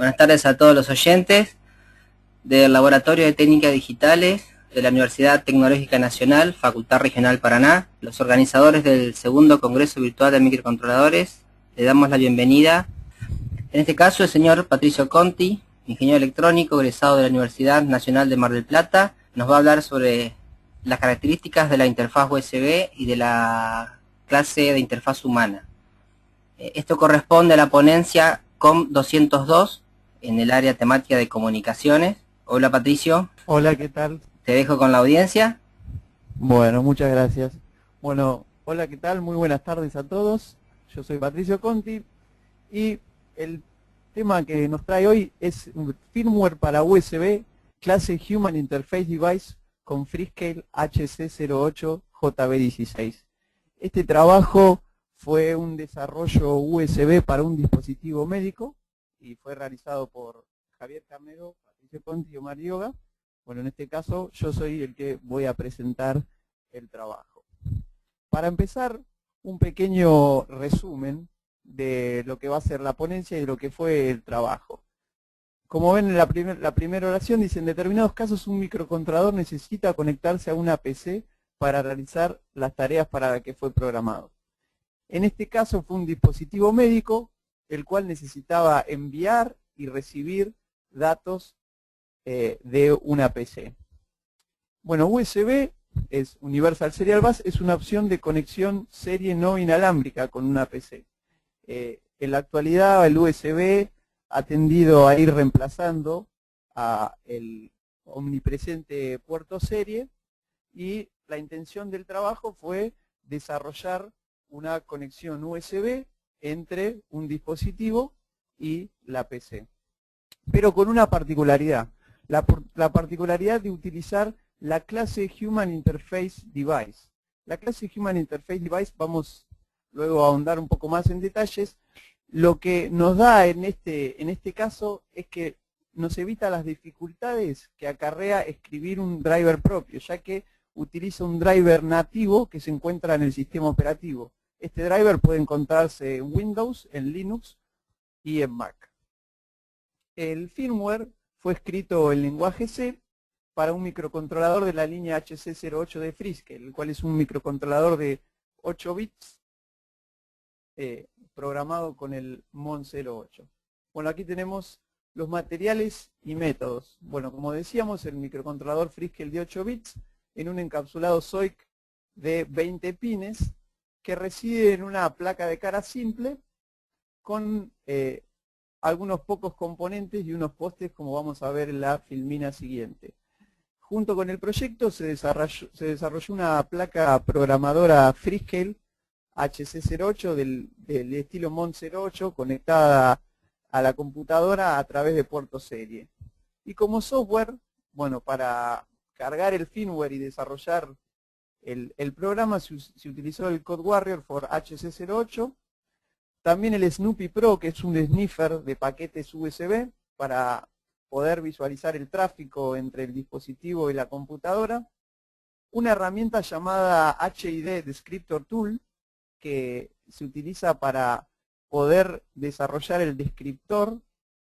Buenas tardes a todos los oyentes del Laboratorio de Técnicas Digitales de la Universidad Tecnológica Nacional, Facultad Regional Paraná, los organizadores del segundo Congreso Virtual de Microcontroladores. Le damos la bienvenida. En este caso, el señor Patricio Conti, ingeniero electrónico egresado de la Universidad Nacional de Mar del Plata, nos va a hablar sobre las características de la interfaz USB y de la clase de interfaz humana. Esto corresponde a la ponencia COM 202 en el área temática de comunicaciones. Hola Patricio. Hola, ¿qué tal? Te dejo con la audiencia. Bueno, muchas gracias. Bueno, hola, ¿qué tal? Muy buenas tardes a todos. Yo soy Patricio Conti y el tema que nos trae hoy es un firmware para USB, clase Human Interface Device con Freescale HC08JB16. Este trabajo fue un desarrollo USB para un dispositivo médico y fue realizado por Javier Carnero, Patricio Conti y Omar Yoga. Bueno, en este caso yo soy el que voy a presentar el trabajo. Para empezar, un pequeño resumen de lo que va a ser la ponencia y de lo que fue el trabajo. Como ven en la primera oración, dice: en determinados casos un microcontrolador necesita conectarse a una PC para realizar las tareas para las que fue programado. En este caso fue un dispositivo médico, el cual necesitaba enviar y recibir datos de una PC. Bueno, USB es Universal Serial Bus, es una opción de conexión serie no inalámbrica con una PC. En la actualidad el USB ha tendido a ir reemplazando a el omnipresente puerto serie y la intención del trabajo fue desarrollar una conexión USB entre un dispositivo y la PC. Pero con una particularidad, la particularidad de utilizar la clase Human Interface Device. La clase Human Interface Device, vamos luego a ahondar un poco más en detalles, lo que nos da en este caso es que nos evita las dificultades que acarrea escribir un driver propio, ya que utiliza un driver nativo que se encuentra en el sistema operativo. Este driver puede encontrarse en Windows, en Linux y en Mac. El firmware fue escrito en lenguaje C para un microcontrolador de la línea HC08 de Freescale, el cual es un microcontrolador de 8 bits programado con el MON08. Bueno, aquí tenemos los materiales y métodos. Bueno, como decíamos, el microcontrolador Freescale de 8 bits en un encapsulado SOIC de 20 pines que reside en una placa de cara simple con algunos pocos componentes y unos postes, como vamos a ver en la filmina siguiente. Junto con el proyecto se desarrolló una placa programadora Freescale HC08 del estilo MON08 conectada a la computadora a través de puerto serie. Y como software, bueno, para cargar el firmware y desarrollar el programa se utilizó el CodeWarrior for HC08, también el Snoopy Pro, que es un sniffer de paquetes USB para poder visualizar el tráfico entre el dispositivo y la computadora, una herramienta llamada HID Descriptor Tool, que se utiliza para poder desarrollar el descriptor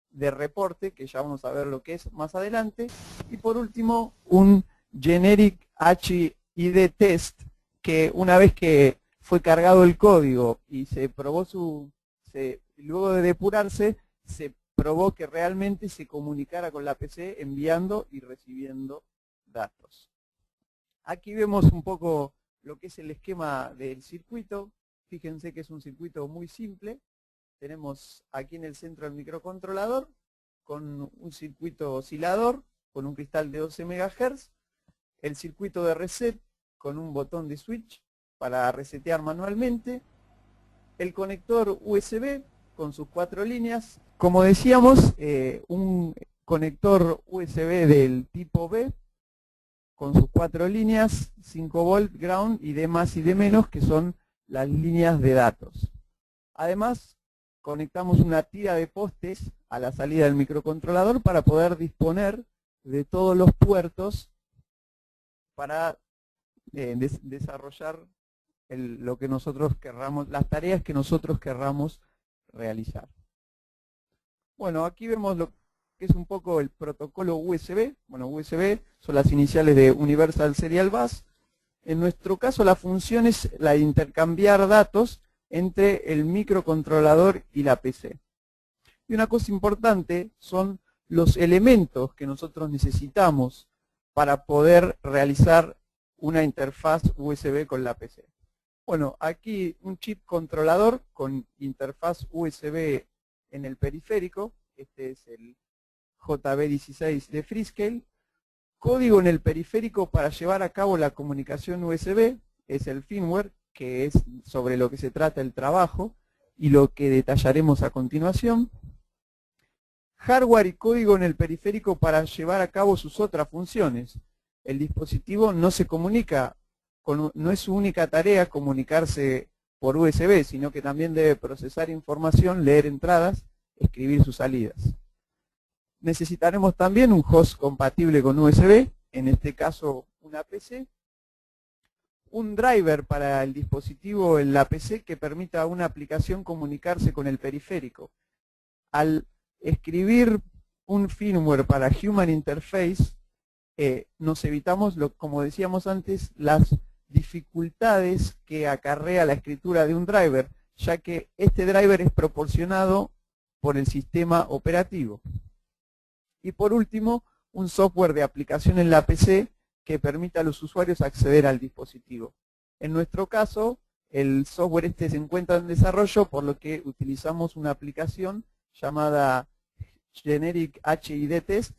de reporte, que ya vamos a ver lo que es más adelante, y por último un Generic HID Test, que una vez que fue cargado el código y se probó luego de depurarse, se probó que realmente se comunicara con la PC enviando y recibiendo datos. Aquí vemos un poco lo que es el esquema del circuito. Fíjense que es un circuito muy simple. Tenemos aquí en el centro el microcontrolador con un circuito oscilador con un cristal de 12 MHz, el circuito de reset con un botón de switch para resetear manualmente, el conector USB con sus 4 líneas, como decíamos, un conector USB del tipo B con sus 4 líneas, 5 volt, ground y D más y D menos, que son las líneas de datos. Además, conectamos una tira de postes a la salida del microcontrolador para poder disponer de todos los puertos para desarrollar lo que nosotros querramos, las tareas que nosotros querramos realizar. Bueno, aquí vemos lo que es un poco el protocolo USB. Bueno, USB son las iniciales de Universal Serial Bus. En nuestro caso la función es la de intercambiar datos entre el microcontrolador y la PC. Y una cosa importante son los elementos que nosotros necesitamos para poder realizar una interfaz USB con la PC. Bueno, aquí un chip controlador con interfaz USB en el periférico. Este es el JB16 de Freescale. Código en el periférico para llevar a cabo la comunicación USB, es el firmware, que es sobre lo que se trata el trabajo y lo que detallaremos a continuación. Hardware y código en el periférico para llevar a cabo sus otras funciones. El dispositivo no se comunica, no es su única tarea comunicarse por USB, sino que también debe procesar información, leer entradas, escribir sus salidas. Necesitaremos también un host compatible con USB, en este caso una PC. Un driver para el dispositivo en la PC que permita a una aplicación comunicarse con el periférico. Al escribir un firmware para Human Interface, nos evitamos, como decíamos antes, las dificultades que acarrea la escritura de un driver, ya que este driver es proporcionado por el sistema operativo. Y por último, un software de aplicación en la PC que permita a los usuarios acceder al dispositivo. En nuestro caso, el software este se encuentra en desarrollo, por lo que utilizamos una aplicación llamada Generic HID Test,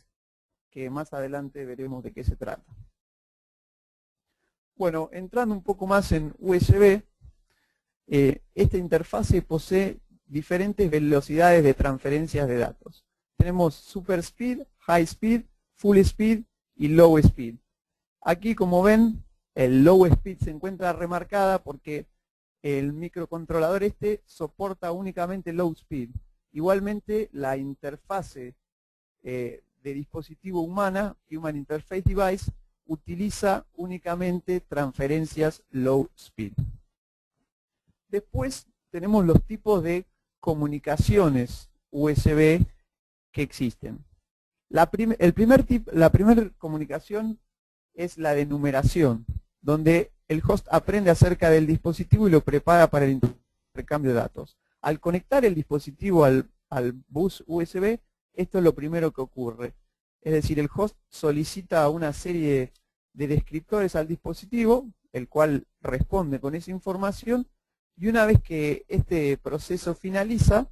que más adelante veremos de qué se trata. Bueno, entrando un poco más en USB, esta interfase posee diferentes velocidades de transferencias de datos. Tenemos Super Speed, High Speed, Full Speed y Low Speed. Aquí, como ven, el Low Speed se encuentra remarcada porque el microcontrolador este soporta únicamente Low Speed. Igualmente, la interfase de dispositivo humana, Human Interface Device, utiliza únicamente transferencias Low Speed. Después tenemos los tipos de comunicaciones USB que existen. La primera comunicación es la de numeración, donde el host aprende acerca del dispositivo y lo prepara para el intercambio de datos. Al conectar el dispositivo al bus USB, esto es lo primero que ocurre. Es decir, el host solicita una serie de descriptores al dispositivo, el cual responde con esa información, y una vez que este proceso finaliza,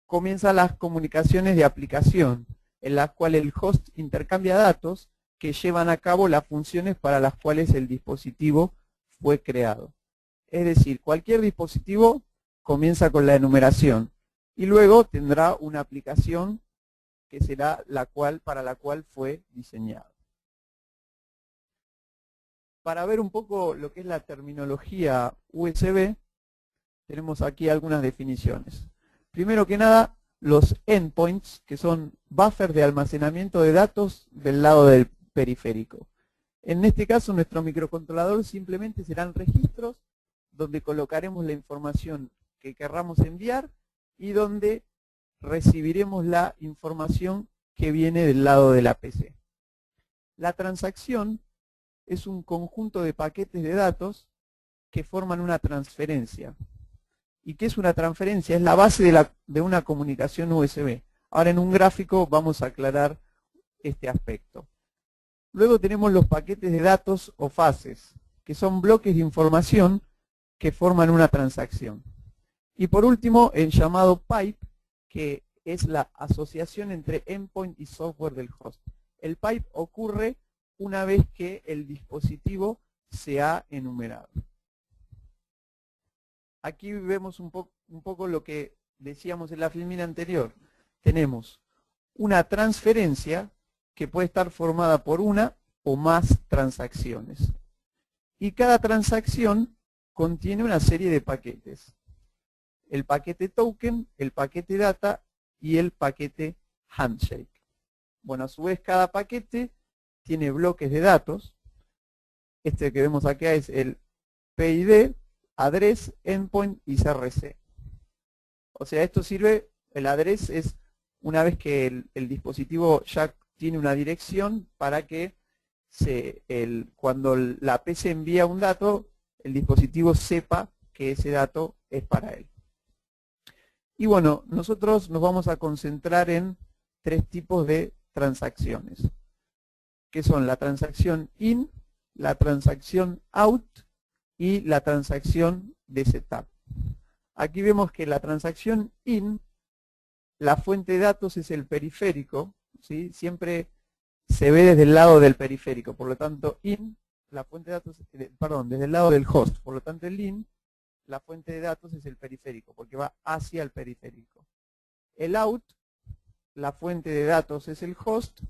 comienzan las comunicaciones de aplicación, en las cuales el host intercambia datos que llevan a cabo las funciones para las cuales el dispositivo fue creado. Es decir, cualquier dispositivo comienza con la enumeración y luego tendrá una aplicación que será para la cual fue diseñado. Para ver un poco lo que es la terminología USB, tenemos aquí algunas definiciones. Primero que nada, los endpoints, que son buffers de almacenamiento de datos del lado del periférico. En este caso, nuestro microcontrolador simplemente serán registros donde colocaremos la información que querramos enviar y donde recibiremos la información que viene del lado de la PC. La transacción es un conjunto de paquetes de datos que forman una transferencia. ¿Y qué es una transferencia? Es la base de una comunicación USB. Ahora en un gráfico vamos a aclarar este aspecto. Luego tenemos los paquetes de datos o fases, que son bloques de información que forman una transacción. Y por último, el llamado pipe, que es la asociación entre endpoint y software del host. El pipe ocurre una vez que el dispositivo se ha enumerado. Aquí vemos un poco lo que decíamos en la filmina anterior. Tenemos una transferencia que puede estar formada por una o más transacciones. Y cada transacción contiene una serie de paquetes. El paquete token, el paquete data y el paquete handshake. Bueno, a su vez cada paquete tiene bloques de datos. Este que vemos acá es el PID, address, endpoint y CRC. O sea, esto sirve, el address es una vez que el dispositivo ya tiene una dirección para que cuando la PC envía un dato, el dispositivo sepa que ese dato es para él. Y bueno, nosotros nos vamos a concentrar en tres tipos de transacciones, que son la transacción in, la transacción out y la transacción de setup. Aquí vemos que la transacción in, la fuente de datos es el periférico, ¿sí? Siempre se ve desde el lado del periférico, por lo tanto in, la fuente de datos, perdón, desde el lado del host, por lo tanto el in, la fuente de datos es el periférico, porque va hacia el periférico. El out, la fuente de datos es el host,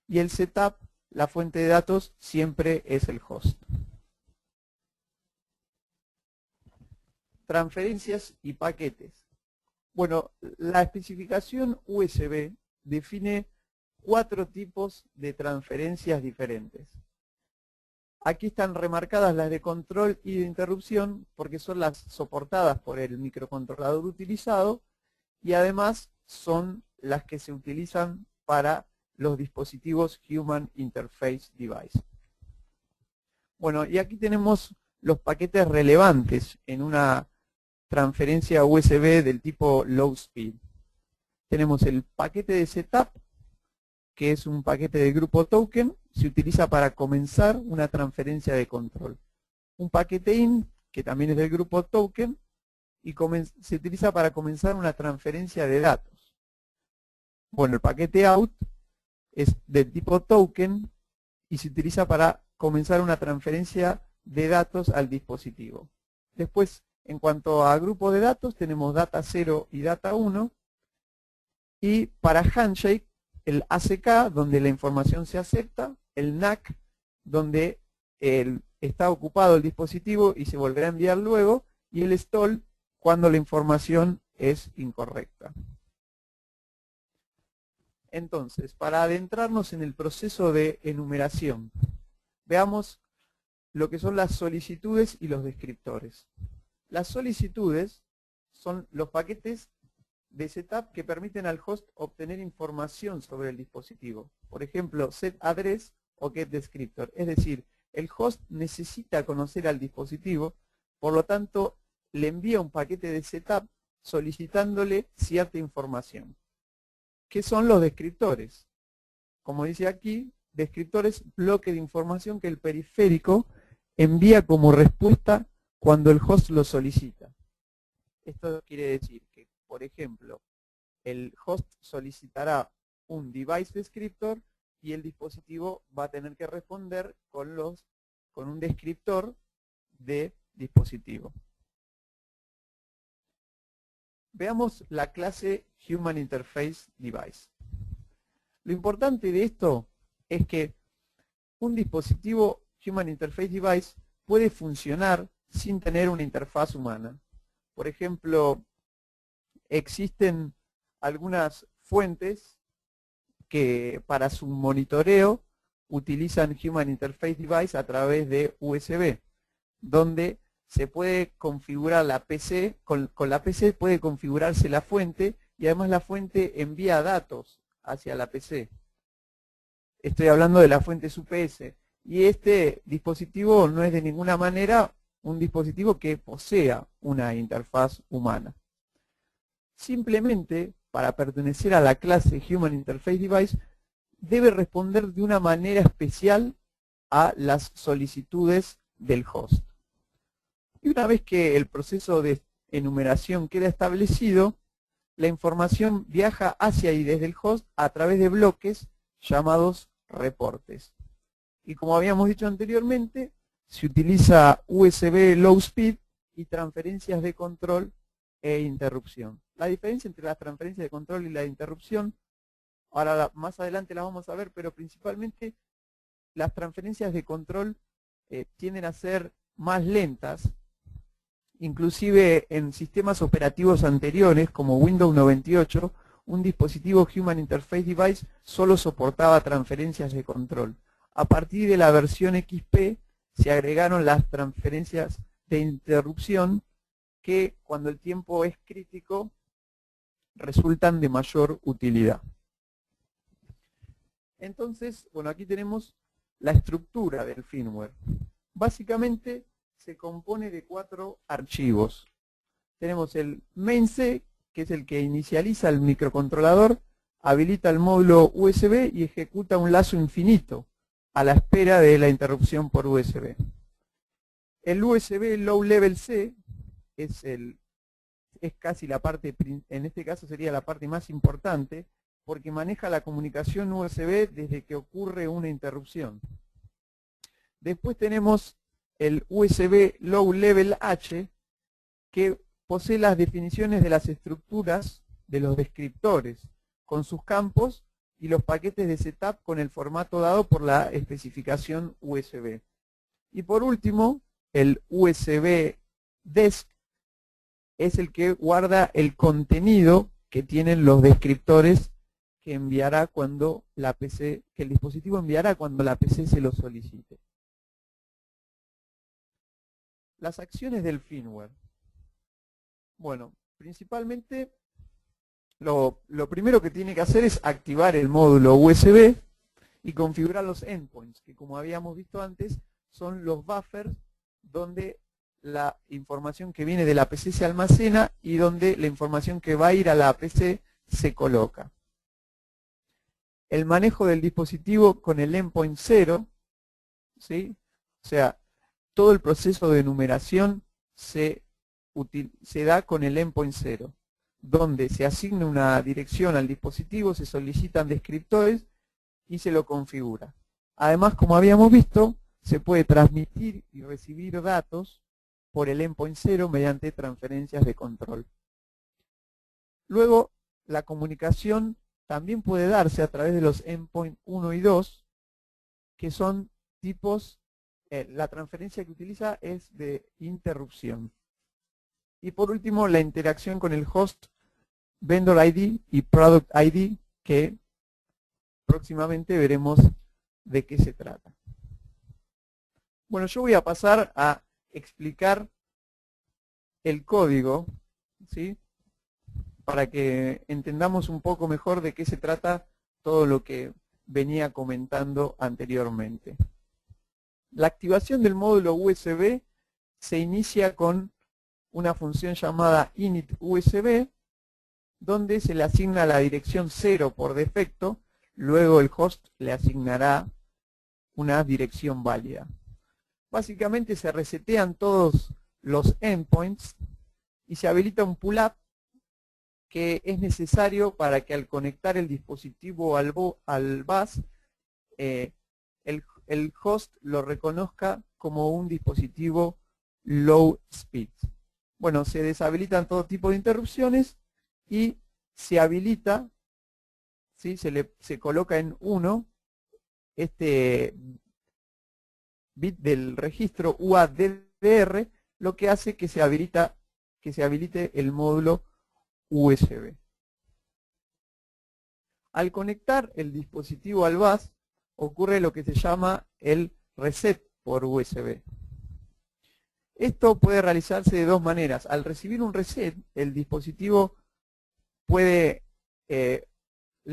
y el setup, la fuente de datos siempre es el host. Transferencias y paquetes. Bueno, la especificación USB define 4 tipos de transferencias diferentes. Aquí están remarcadas las de control y de interrupción porque son las soportadas por el microcontrolador utilizado y además son las que se utilizan para los dispositivos Human Interface Device. Bueno, y aquí tenemos los paquetes relevantes en una transferencia USB del tipo low speed. Tenemos el paquete de setup, que es un paquete de grupo token, se utiliza para comenzar una transferencia de control. Un paquete in, que también es del grupo token, y se utiliza para comenzar una transferencia de datos. Bueno, el paquete out es del tipo token y se utiliza para comenzar una transferencia de datos al dispositivo. Después, en cuanto a grupos de datos, tenemos data 0 y data 1. Y para handshake, el ACK, donde la información se acepta, el NAC, donde está ocupado el dispositivo y se volverá a enviar luego, y el stall, cuando la información es incorrecta. Entonces, para adentrarnos en el proceso de enumeración, veamos lo que son las solicitudes y los descriptores. Las solicitudes son los paquetes de setup que permiten al host obtener información sobre el dispositivo. Por ejemplo, setAddress o getDescriptor. Es decir, el host necesita conocer al dispositivo, por lo tanto, le envía un paquete de setup solicitándole cierta información. ¿Qué son los descriptores? Como dice aquí, descriptores, bloque de información que el periférico envía como respuesta cuando el host lo solicita. Esto quiere decir que, por ejemplo, el host solicitará un device descriptor y el dispositivo va a tener que responder con un descriptor de dispositivo. Veamos la clase Human Interface Device. Lo importante de esto es que un dispositivo Human Interface Device puede funcionar sin tener una interfaz humana. Por ejemplo, existen algunas fuentes que para su monitoreo utilizan Human Interface Device a través de USB, donde se puede configurar la PC, con la PC puede configurarse la fuente y además la fuente envía datos hacia la PC. Estoy hablando de las fuentes UPS. Y este dispositivo no es de ninguna manera un dispositivo que posea una interfaz humana. Simplemente, para pertenecer a la clase Human Interface Device, debe responder de una manera especial a las solicitudes del host. Y una vez que el proceso de enumeración queda establecido, la información viaja hacia y desde el host a través de bloques llamados reportes. Y como habíamos dicho anteriormente, se utiliza USB Low Speed y transferencias de control e interrupción. La diferencia entre las transferencias de control y la interrupción, ahora más adelante las vamos a ver, pero principalmente las transferencias de control tienden a ser más lentas. Inclusive en sistemas operativos anteriores, como Windows 98, un dispositivo Human Interface Device solo soportaba transferencias de control. A partir de la versión XP se agregaron las transferencias de interrupción que cuando el tiempo es crítico resultan de mayor utilidad. Entonces, bueno, aquí tenemos la estructura del firmware. Básicamente se compone de 4 archivos. Tenemos el main.c, que es el que inicializa el microcontrolador, habilita el módulo USB y ejecuta un lazo infinito a la espera de la interrupción por USB. El USB Low Level C es casi la parte, en este caso sería la parte más importante, porque maneja la comunicación USB desde que ocurre una interrupción. Después tenemos el USB Low Level H, que posee las definiciones de las estructuras de los descriptores, con sus campos y los paquetes de setup con el formato dado por la especificación USB. Y por último, el USB Desk es el que guarda el contenido que tienen los descriptores que enviará cuando la PC, que el dispositivo enviará cuando la PC se lo solicite. Las acciones del firmware. Bueno, principalmente lo primero que tiene que hacer es activar el módulo USB y configurar los endpoints, que como habíamos visto antes, son los buffers donde la información que viene de la PC se almacena y donde la información que va a ir a la PC se coloca. El manejo del dispositivo con el endpoint 0, ¿sí? O sea, todo el proceso de numeración se da con el endpoint 0, donde se asigna una dirección al dispositivo, se solicitan descriptores y se lo configura. Además, como habíamos visto, se puede transmitir y recibir datos por el endpoint 0 mediante transferencias de control. Luego, la comunicación también puede darse a través de los endpoint 1 y 2, que son tipos, la transferencia que utiliza es de interrupción. Y por último, la interacción con el host, vendor ID y product ID, que próximamente veremos de qué se trata. Bueno, yo voy a pasar a explicar el código, ¿sí? Para que entendamos un poco mejor de qué se trata todo lo que venía comentando anteriormente. La activación del módulo USB se inicia con una función llamada init USB, donde se le asigna la dirección 0 por defecto, luego el host le asignará una dirección válida. Básicamente se resetean todos los endpoints y se habilita un pull-up que es necesario para que al conectar el dispositivo al bus, el host lo reconozca como un dispositivo low speed. Bueno, se deshabilitan todo tipo de interrupciones y se habilita, ¿sí? se coloca en 1 este bit del registro UADDR, lo que hace que se habilite el módulo USB. Al conectar el dispositivo al bus, ocurre lo que se llama el reset por USB. Esto puede realizarse de dos maneras. Al recibir un reset, el dispositivo le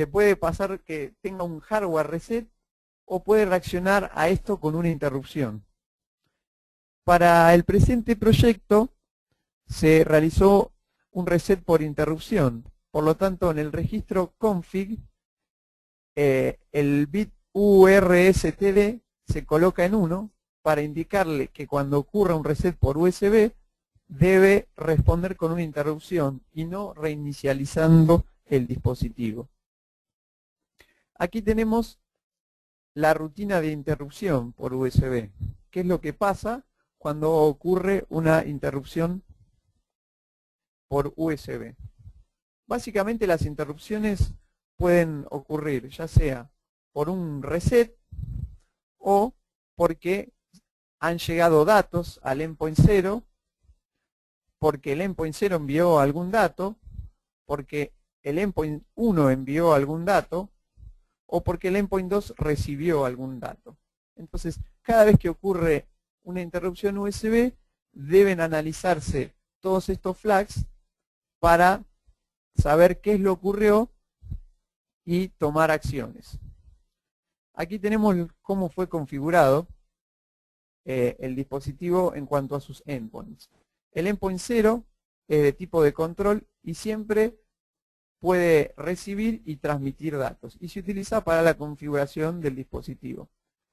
puede pasar que tenga un hardware reset o puede reaccionar a esto con una interrupción. Para el presente proyecto se realizó un reset por interrupción. Por lo tanto, en el registro config, el bit URSTD se coloca en 1 para indicarle que cuando ocurra un reset por USB debe responder con una interrupción y no reinicializando el dispositivo. Aquí tenemos la rutina de interrupción por USB. ¿Qué es lo que pasa cuando ocurre una interrupción por USB? Básicamente las interrupciones pueden ocurrir ya sea por un reset o porque han llegado datos al endpoint 0, porque el endpoint 0 envió algún dato, porque el endpoint 1 envió algún dato, o porque el endpoint 2 recibió algún dato. Entonces, cada vez que ocurre una interrupción USB, deben analizarse todos estos flags para saber qué es lo que ocurrió y tomar acciones. Aquí tenemos cómo fue configurado el dispositivo en cuanto a sus endpoints. El endpoint 0 es de tipo de control y siempre puede recibir y transmitir datos y se utiliza para la configuración del dispositivo.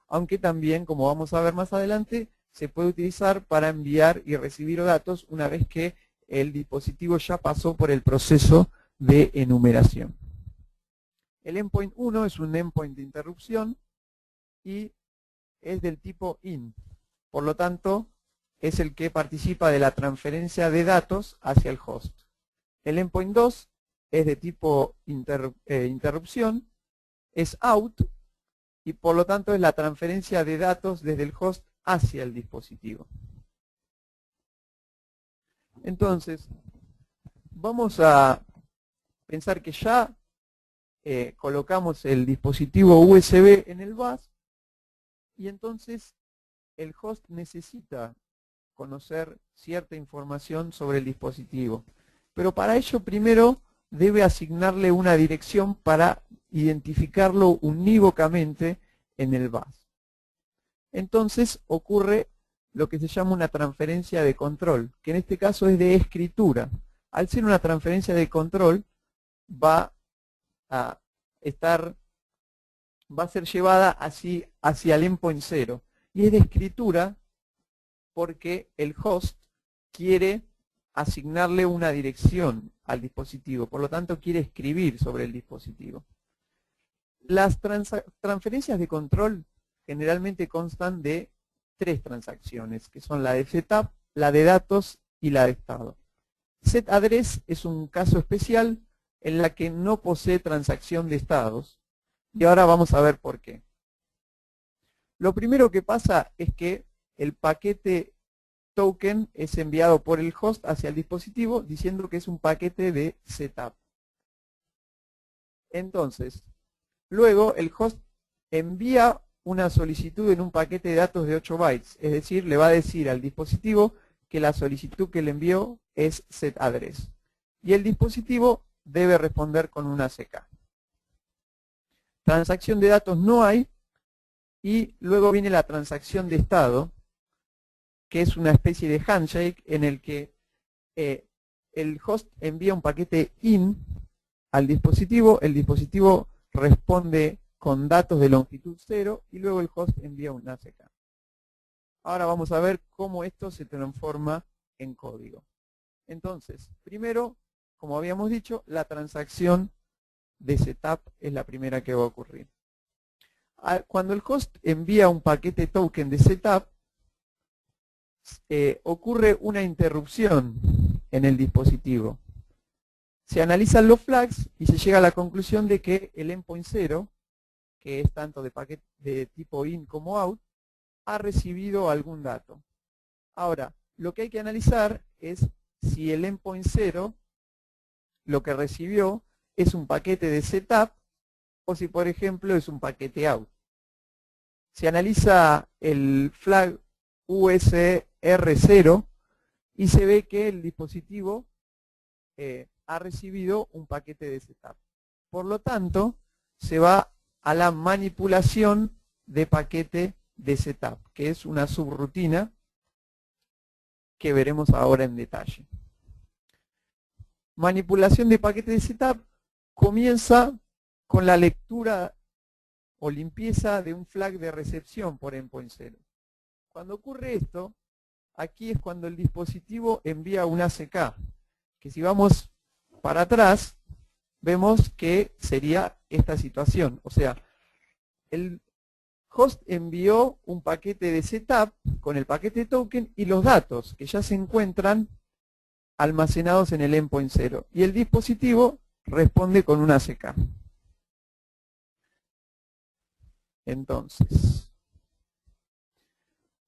Aunque también, como vamos a ver más adelante, se puede utilizar para enviar y recibir datos una vez que el dispositivo ya pasó por el proceso de enumeración. El endpoint 1 es un endpoint de interrupción y es del tipo IN. Por lo tanto, es el que participa de la transferencia de datos hacia el host. El endpoint 2 es de tipo interrupción, es OUT, y por lo tanto es la transferencia de datos desde el host hacia el dispositivo. Entonces, vamos a pensar que ya colocamos el dispositivo USB en el bus y entonces el host necesita conocer cierta información sobre el dispositivo. Pero para ello primero debe asignarle una dirección para identificarlo unívocamente en el bus. Entonces ocurre lo que se llama una transferencia de control, que en este caso es de escritura. Al ser una transferencia de control, va a ser llevada así hacia el endpoint 0. Y es de escritura porque el host quiere asignarle una dirección al dispositivo, por lo tanto quiere escribir sobre el dispositivo. Las transferencias de control generalmente constan de 3 transacciones, que son la de setup, la de datos y la de estado. Set_address es un caso especial en la que no posee transacción de estados, y ahora vamos a ver por qué. Lo primero que pasa es que el paquete token es enviado por el host hacia el dispositivo diciendo que es un paquete de setup. Entonces, luego el host envía una solicitud en un paquete de datos de 8 bytes, es decir, le va a decir al dispositivo que la solicitud que le envió es set_address. Y el dispositivo debe responder con una CK. Transacción de datos no hay, y luego viene la transacción de estado, que es una especie de handshake en el que el host envía un paquete IN al dispositivo, el dispositivo responde con datos de longitud 0 y luego el host envía un ACK. Ahora vamos a ver cómo esto se transforma en código. Entonces, primero, como habíamos dicho, la transacción de setup es la primera que va a ocurrir. Cuando el host envía un paquete token de setup, ocurre una interrupción en el dispositivo. Se analizan los flags y se llega a la conclusión de que el endpoint 0, que es tanto de paquete de tipo in como out, ha recibido algún dato. Ahora, lo que hay que analizar es si el endpoint 0 lo que recibió es un paquete de setup o si, por ejemplo, es un paquete out. Se analiza el flag USR0 y se ve que el dispositivo ha recibido un paquete de setup. Por lo tanto, se va a la manipulación de paquete de setup, que es una subrutina que veremos ahora en detalle. Manipulación de paquete de setup comienza con la lectura o limpieza de un flag de recepción por endpoint 0. Cuando ocurre esto, aquí es cuando el dispositivo envía un ACK, que si vamos para atrás, vemos que sería esta situación. O sea, el host envió un paquete de setup con el paquete token y los datos que ya se encuentran almacenados en el endpoint 0. Y el dispositivo responde con un ACK. Entonces,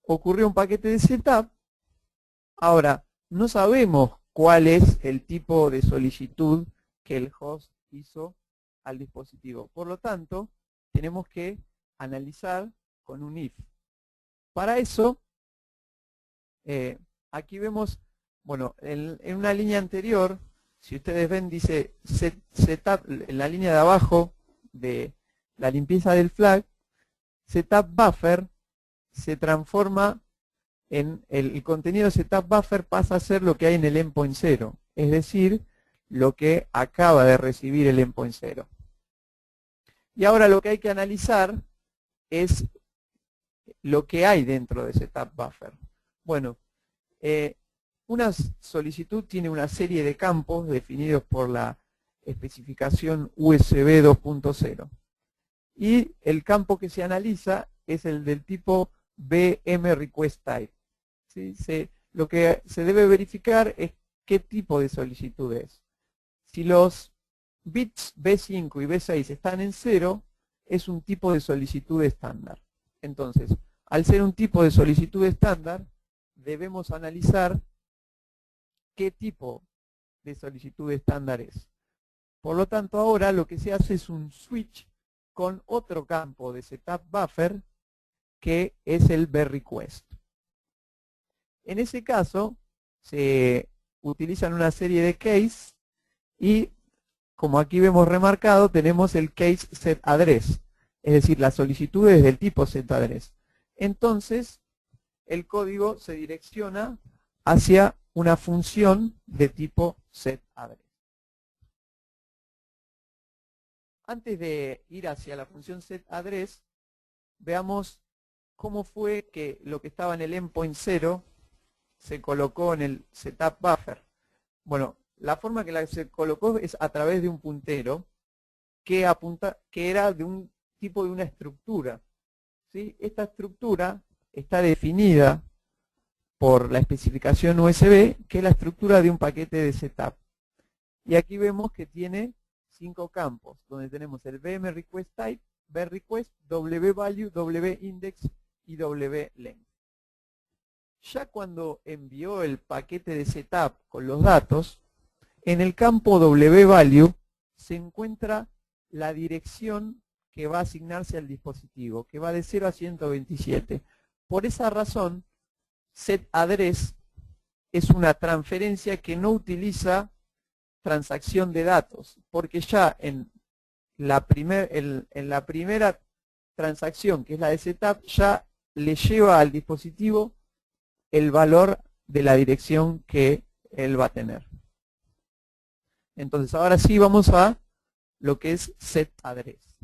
ocurrió un paquete de setup. Ahora, no sabemos cuál es el tipo de solicitud que el host hizo al dispositivo. Por lo tanto, tenemos que analizar con un if. Para eso, aquí vemos, bueno, en una línea anterior si ustedes ven, dice setup, en la línea de abajo de la limpieza del flag, setup buffer se transforma en el contenido setup buffer pasa a ser lo que hay en el endpoint 0, es decir, lo que acaba de recibir el endpoint 0. Y ahora lo que hay que analizar es lo que hay dentro de setup buffer. Bueno, una solicitud tiene una serie de campos definidos por la especificación USB 2.0. Y el campo que se analiza es el del tipo BMRequestType. ¿Sí? Lo que se debe verificar es qué tipo de solicitud es. Si los bits B5 y B6 están en 0, es un tipo de solicitud estándar. Entonces, al ser un tipo de solicitud estándar, debemos analizar qué tipo de solicitud estándar es. Por lo tanto, ahora lo que se hace es un switch con otro campo de setup buffer que es el BRequest. En ese caso, se utilizan una serie de case y, como aquí vemos remarcado, tenemos el case setAddress, es decir, las solicitudes del tipo setAddress. Entonces, el código se direcciona hacia una función de tipo setAddress. Antes de ir hacia la función setAddress, veamos cómo fue que lo que estaba en el endpoint 0 se colocó en el setup buffer. Bueno, la forma que se colocó es a través de un puntero que era de un tipo de una estructura. ¿Sí? Esta estructura está definida por la especificación USB, que es la estructura de un paquete de setup. Y aquí vemos que tiene 5 campos, donde tenemos el BMRequestType, BRequest, WValue, WIndex y WLength. Ya cuando envió el paquete de setup con los datos, en el campo WValue se encuentra la dirección que va a asignarse al dispositivo, que va de 0 a 127. Por esa razón, setAddress es una transferencia que no utiliza transacción de datos, porque ya en la primera transacción, que es la de setup, ya le lleva al dispositivo el valor de la dirección que él va a tener. Entonces, ahora sí vamos a lo que es setAddress.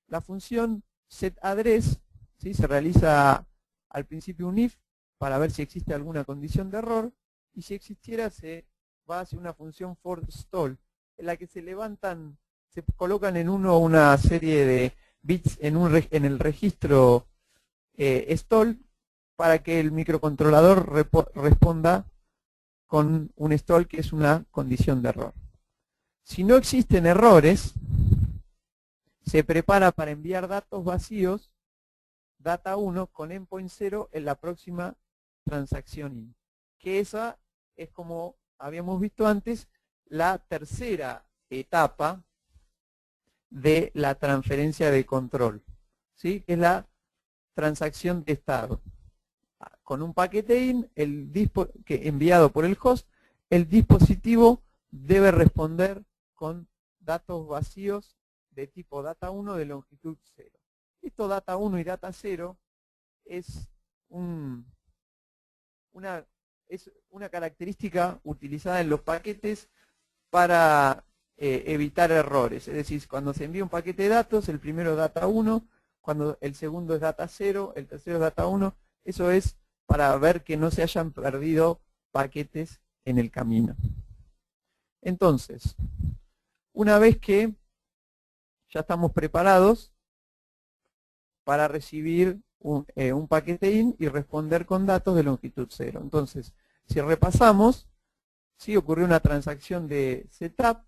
La función setAddress, ¿sí?, se realiza al principio un if para ver si existe alguna condición de error, y si existiera se va hacia una función forStall, en la que se colocan en una serie de bits en el registro stall para que el microcontrolador responda con un stall que es una condición de error. Si no existen errores, se prepara para enviar datos vacíos, data 1 con endpoint 0 en la próxima transacción in. Que esa es, como habíamos visto antes, la tercera etapa de la transferencia de control, ¿sí?, que es la transacción de estado. Con un paquete in, enviado por el host, el dispositivo debe responder con datos vacíos de tipo data 1 de longitud 0. Esto data 1 y data 0 es una característica utilizada en los paquetes para evitar errores. Es decir, cuando se envía un paquete de datos, el primero es data 1, cuando el segundo es data 0, el tercero es data 1. Eso es para ver que no se hayan perdido paquetes en el camino. Entonces, una vez que ya estamos preparados para recibir un paquete in y responder con datos de longitud 0. Entonces, si repasamos, sí ocurrió una transacción de setup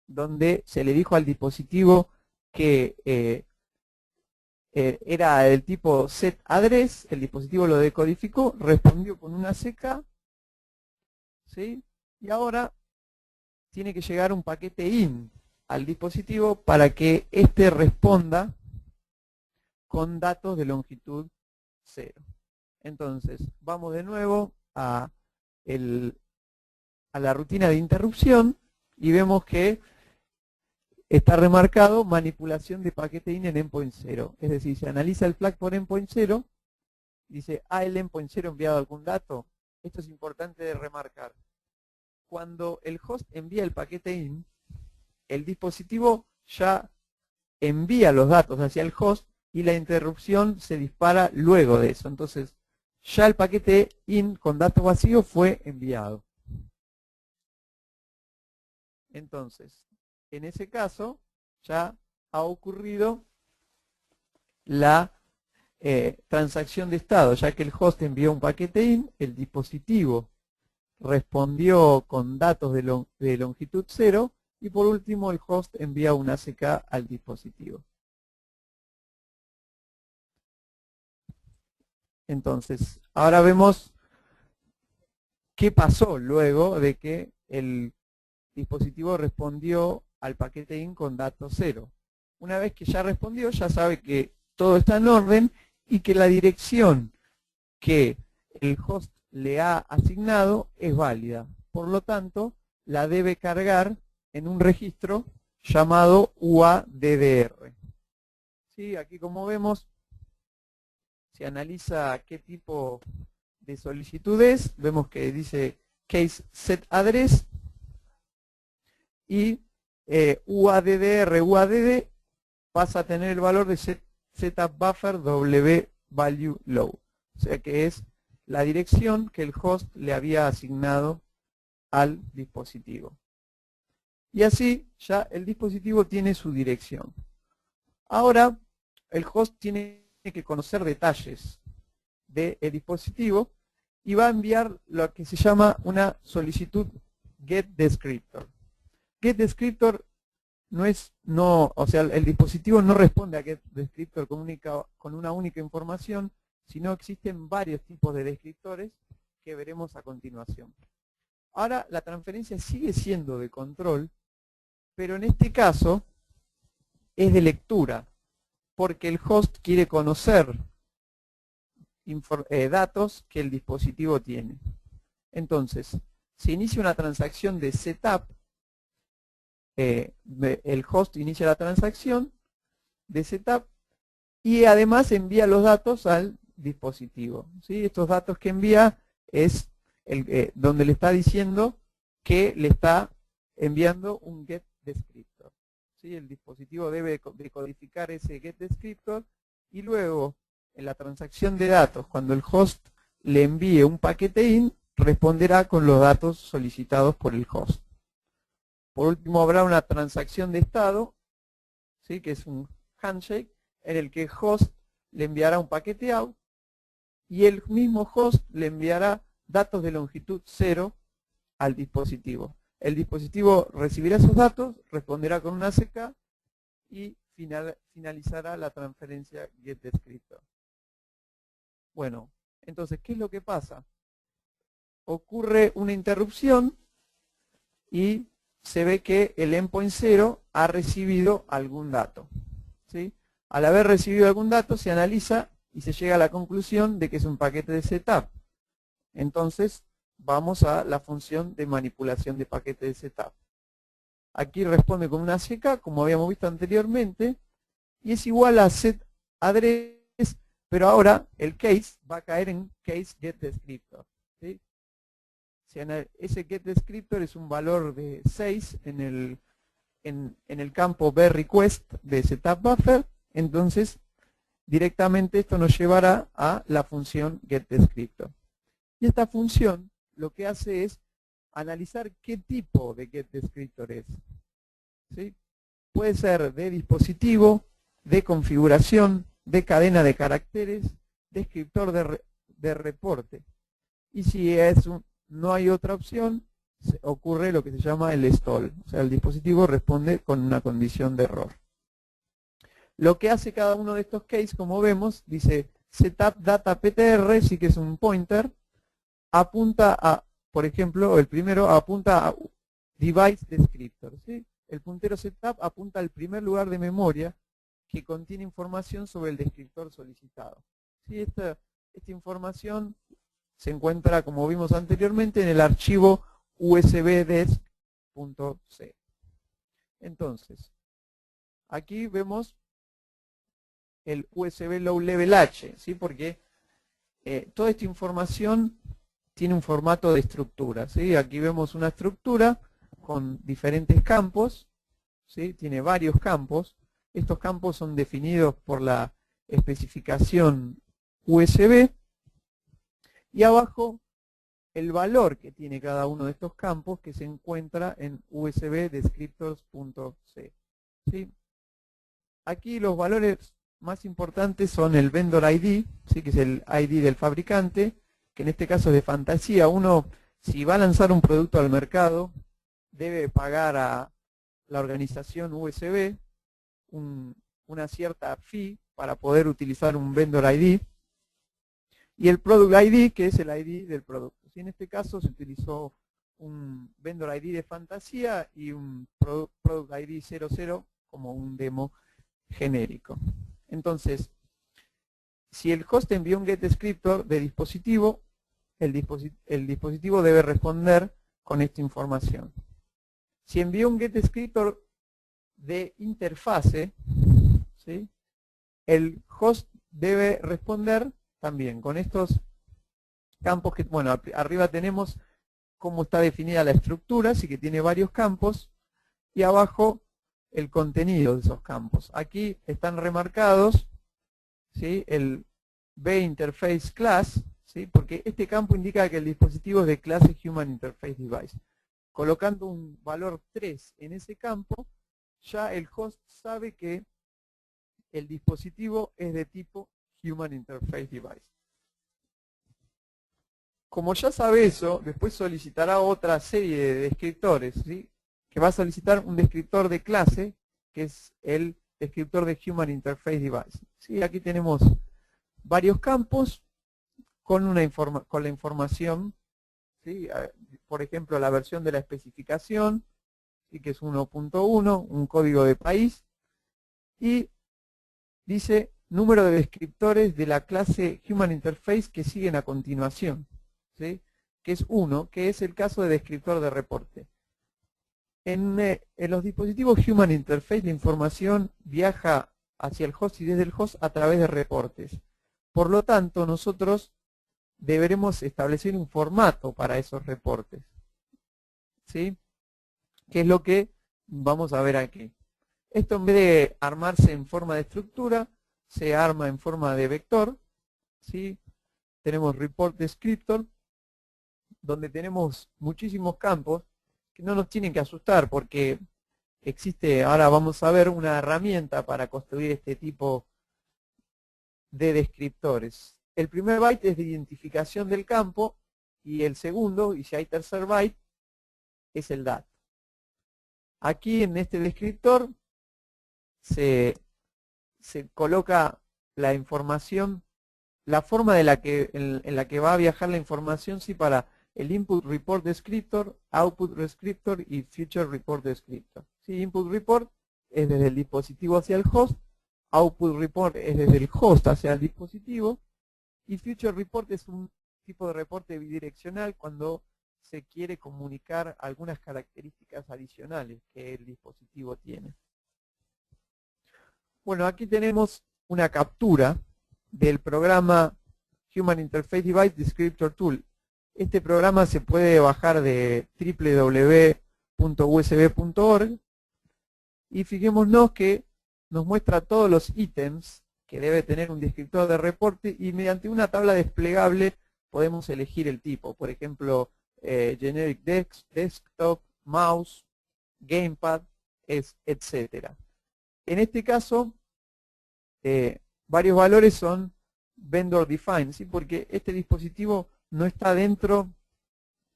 donde se le dijo al dispositivo que era del tipo setAddress, el dispositivo lo decodificó, respondió con una CK, ¿sí?, y ahora tiene que llegar un paquete in al dispositivo para que éste responda con datos de longitud 0. Entonces, vamos de nuevo a a la rutina de interrupción y vemos que está remarcado manipulación de paquete in en endpoint 0. Es decir, se analiza el flag por endpoint 0, dice, ¿ha el endpoint 0 enviado algún dato? Esto es importante de remarcar. Cuando el host envía el paquete in, el dispositivo ya envía los datos hacia el host y la interrupción se dispara luego de eso. Entonces, ya el paquete in con datos vacíos fue enviado. Entonces, en ese caso, ya ha ocurrido la transacción de estado, ya que el host envió un paquete in, el dispositivo respondió con datos de longitud 0 y por último el host envía un ACK al dispositivo. Entonces, ahora vemos qué pasó luego de que el dispositivo respondió al paquete in con datos 0. Una vez que ya respondió, ya sabe que todo está en orden y que la dirección que el host le ha asignado es válida. Por lo tanto, la debe cargar en un registro llamado UADDR. ¿Sí? Aquí, como vemos, se analiza qué tipo de solicitud es. Vemos que dice case set address y UADD pasa a tener el valor de setup buffer w value low. O sea que es la dirección que el host le había asignado al dispositivo. Y así ya el dispositivo tiene su dirección. Ahora el host tiene que conocer detalles del dispositivo y va a enviar lo que se llama una solicitud getDescriptor. GetDescriptor o sea, el dispositivo no responde a getDescriptor con una única información, sino existen varios tipos de descriptores que veremos a continuación. Ahora la transferencia sigue siendo de control, pero en este caso es de lectura, porque el host quiere conocer datos que el dispositivo tiene. Entonces, se inicia una transacción de setup, el host inicia la transacción de setup y además envía los datos al dispositivo. ¿Sí? Estos datos que envía es donde le está diciendo que le está enviando un getDescriptor. ¿Sí? El dispositivo debe decodificar ese getDescriptor y luego en la transacción de datos, cuando el host le envíe un paquete in, responderá con los datos solicitados por el host. Por último, habrá una transacción de estado, ¿sí? Que es un handshake, en el que el host le enviará un paquete out y el mismo host le enviará datos de longitud 0 al dispositivo. El dispositivo recibirá esos datos, responderá con una ACK y finalizará la transferencia getDescriptor. Bueno, entonces, ¿qué es lo que pasa? Ocurre una interrupción y se ve que el endpoint 0 ha recibido algún dato. ¿Sí? Al haber recibido algún dato se analiza y se llega a la conclusión de que es un paquete de setup. Entonces vamos a la función de manipulación de paquete de setup. Aquí responde con una ACK, como habíamos visto anteriormente, y es igual a setAddress, pero ahora el case va a caer en case getDescriptor. ¿Sí? Ese getDescriptor es un valor de 6 en el campo beRequest de setup buffer, entonces directamente esto nos llevará a la función getDescriptor. Y esta función lo que hace es analizar qué tipo de getDescriptor es. ¿Sí? Puede ser de dispositivo, de configuración, de cadena de caracteres, descriptor de reporte. Y si no hay otra opción, ocurre lo que se llama el stall. O sea, el dispositivo responde con una condición de error. Lo que hace cada uno de estos cases, como vemos, dice setup data ptr, sí que es un pointer, apunta a, por ejemplo, el primero apunta a device descriptor. ¿Sí? El puntero setup apunta al primer lugar de memoria que contiene información sobre el descriptor solicitado. ¿Sí? Esta información se encuentra, como vimos anteriormente, en el archivo usbdesk.c. Entonces, aquí vemos el USB Low Level H, ¿sí? Porque toda esta información tiene un formato de estructura, ¿sí? Aquí vemos una estructura con diferentes campos, ¿sí? Tiene varios campos. Estos campos son definidos por la especificación USB y abajo el valor que tiene cada uno de estos campos que se encuentra en usbdescriptors.c, ¿sí? Aquí los valores más importantes son el vendor ID, ¿sí? Que es el ID del fabricante, que en este caso es de fantasía. Uno, si va a lanzar un producto al mercado, debe pagar a la organización USB una cierta fee para poder utilizar un vendor ID. Y el product ID, que es el ID del producto. ¿Sí? En este caso se utilizó un vendor ID de fantasía y un product ID 00 como un demo genérico. Entonces, si el host envió un getDescriptor de dispositivo, el dispositivo debe responder con esta información. Si envió un getDescriptor de interfase, ¿sí? El host debe responder también con estos campos que, bueno, arriba tenemos cómo está definida la estructura, así que tiene varios campos, y abajo el contenido de esos campos. Aquí están remarcados, ¿sí? El BInterface Class, ¿sí? Porque este campo indica que el dispositivo es de clase Human Interface Device. Colocando un valor 3 en ese campo, ya el host sabe que el dispositivo es de tipo Human Interface Device. Como ya sabe eso, después solicitará otra serie de descriptores, ¿sí? Que va a solicitar un descriptor de clase, que es el descriptor de Human Interface Device. ¿Sí? Aquí tenemos varios campos con la información, ¿sí? Por ejemplo, la versión de la especificación, ¿sí? Que es 1.1, un código de país, y dice número de descriptores de la clase Human Interface que siguen a continuación, ¿sí? Que es 1, que es el caso de descriptor de reporte. En los dispositivos Human Interface la información viaja hacia el host y desde el host a través de reportes. Por lo tanto, nosotros deberemos establecer un formato para esos reportes, ¿sí? Que es lo que vamos a ver aquí. Esto, en vez de armarse en forma de estructura, se arma en forma de vector, ¿sí? Tenemos report descriptor, donde tenemos muchísimos campos que no nos tienen que asustar porque existe, ahora vamos a ver, una herramienta para construir este tipo de descriptores. El primer byte es de identificación del campo y el segundo, y si hay tercer byte, es el dato. Aquí en este descriptor se coloca la información, la forma en la que va a viajar la información, sí, para el input report descriptor, output descriptor y future report descriptor. Sí, input report es desde el dispositivo hacia el host, output report es desde el host hacia el dispositivo, y future report es un tipo de reporte bidireccional cuando se quiere comunicar algunas características adicionales que el dispositivo tiene. Bueno, aquí tenemos una captura del programa Human Interface Device Descriptor Tool. Este programa se puede bajar de www.usb.org y fijémonos que nos muestra todos los ítems que debe tener un descriptor de reporte y mediante una tabla desplegable podemos elegir el tipo. Por ejemplo, Generic Desktop, Mouse, Gamepad, etc. En este caso, varios valores son vendor defined, ¿sí? Porque este dispositivo no está dentro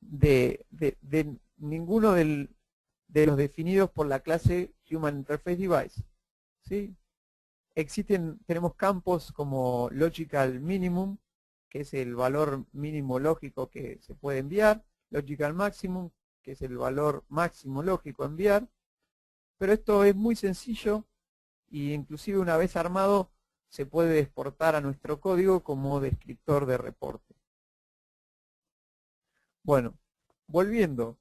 de ninguno de los definidos por la clase Human Interface Device, ¿sí? Tenemos campos como Logical Minimum, que es el valor mínimo lógico que se puede enviar, Logical Maximum, que es el valor máximo lógico a enviar, pero esto es muy sencillo y inclusive una vez armado se puede exportar a nuestro código como descriptor de reporte. Bueno, volviendo,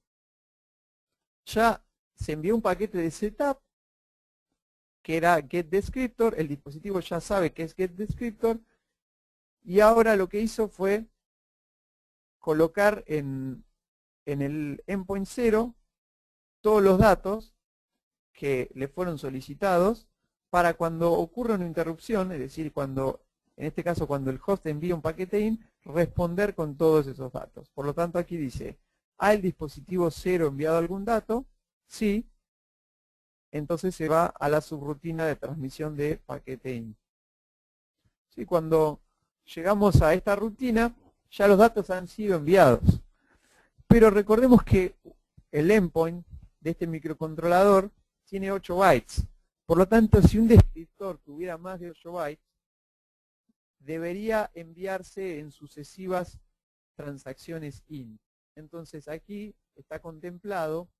ya se envió un paquete de setup que era getDescriptor, el dispositivo ya sabe que es getDescriptor, y ahora lo que hizo fue colocar en el endpoint 0 todos los datos que le fueron solicitados para cuando ocurra una interrupción, es decir, cuando, en este caso cuando el host envía un paquete in, responder con todos esos datos. Por lo tanto aquí dice, ¿ha el dispositivo 0 enviado algún dato? Sí. Entonces se va a la subrutina de transmisión de paquete in. ¿Sí? Cuando llegamos a esta rutina, ya los datos han sido enviados. Pero recordemos que el endpoint de este microcontrolador tiene 8 bytes. Por lo tanto, si un descriptor tuviera más de 8 bytes, debería enviarse en sucesivas transacciones in. Entonces aquí está contemplado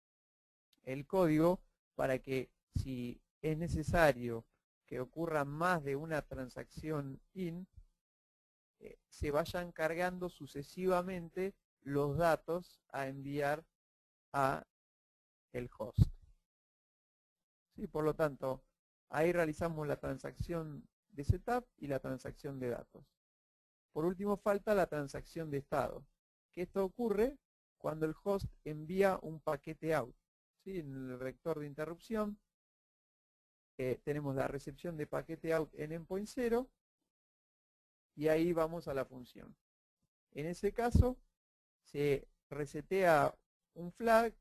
el código para que si es necesario que ocurra más de una transacción in, se vayan cargando sucesivamente los datos a enviar a el host. ¿Sí? Por lo tanto, ahí realizamos la transacción de setup y la transacción de datos. Por último, falta la transacción de estado, que esto ocurre cuando el host envía un paquete out. ¿Sí? En el vector de interrupción tenemos la recepción de paquete out en endpoint 0 y ahí vamos a la función. En ese caso, se resetea un flag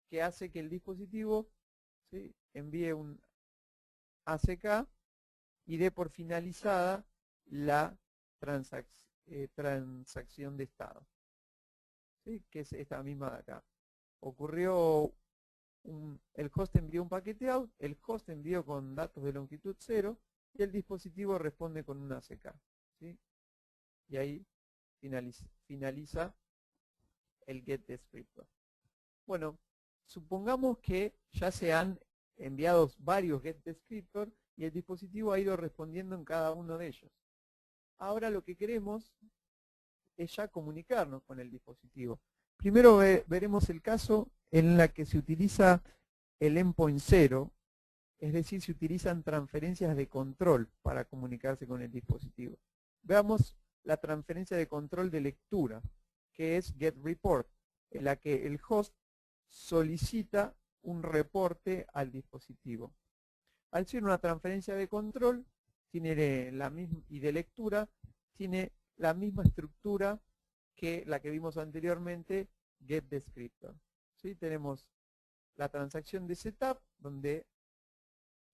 que hace que el dispositivo, ¿sí?, envíe un ACK y dé por finalizada la transacción de estado, ¿sí?, que es esta misma de acá. Ocurrió, el host envió un paquete out, el host envió con datos de longitud 0 y el dispositivo responde con un ACK, ¿sí? Y ahí finaliza el getDescriptor. Bueno, supongamos que ya se han enviado varios getDescriptor y el dispositivo ha ido respondiendo en cada uno de ellos. Ahora lo que queremos es ya comunicarnos con el dispositivo. Primero veremos el caso en la que se utiliza el endpoint 0, es decir, se utilizan transferencias de control para comunicarse con el dispositivo. Veamos la transferencia de control de lectura, que es getReport, en la que el host solicita un reporte al dispositivo. Al ser una transferencia de control tiene la misma, y de lectura, tiene la misma estructura que la que vimos anteriormente, getDescriptor. ¿Sí? Tenemos la transacción de setup, donde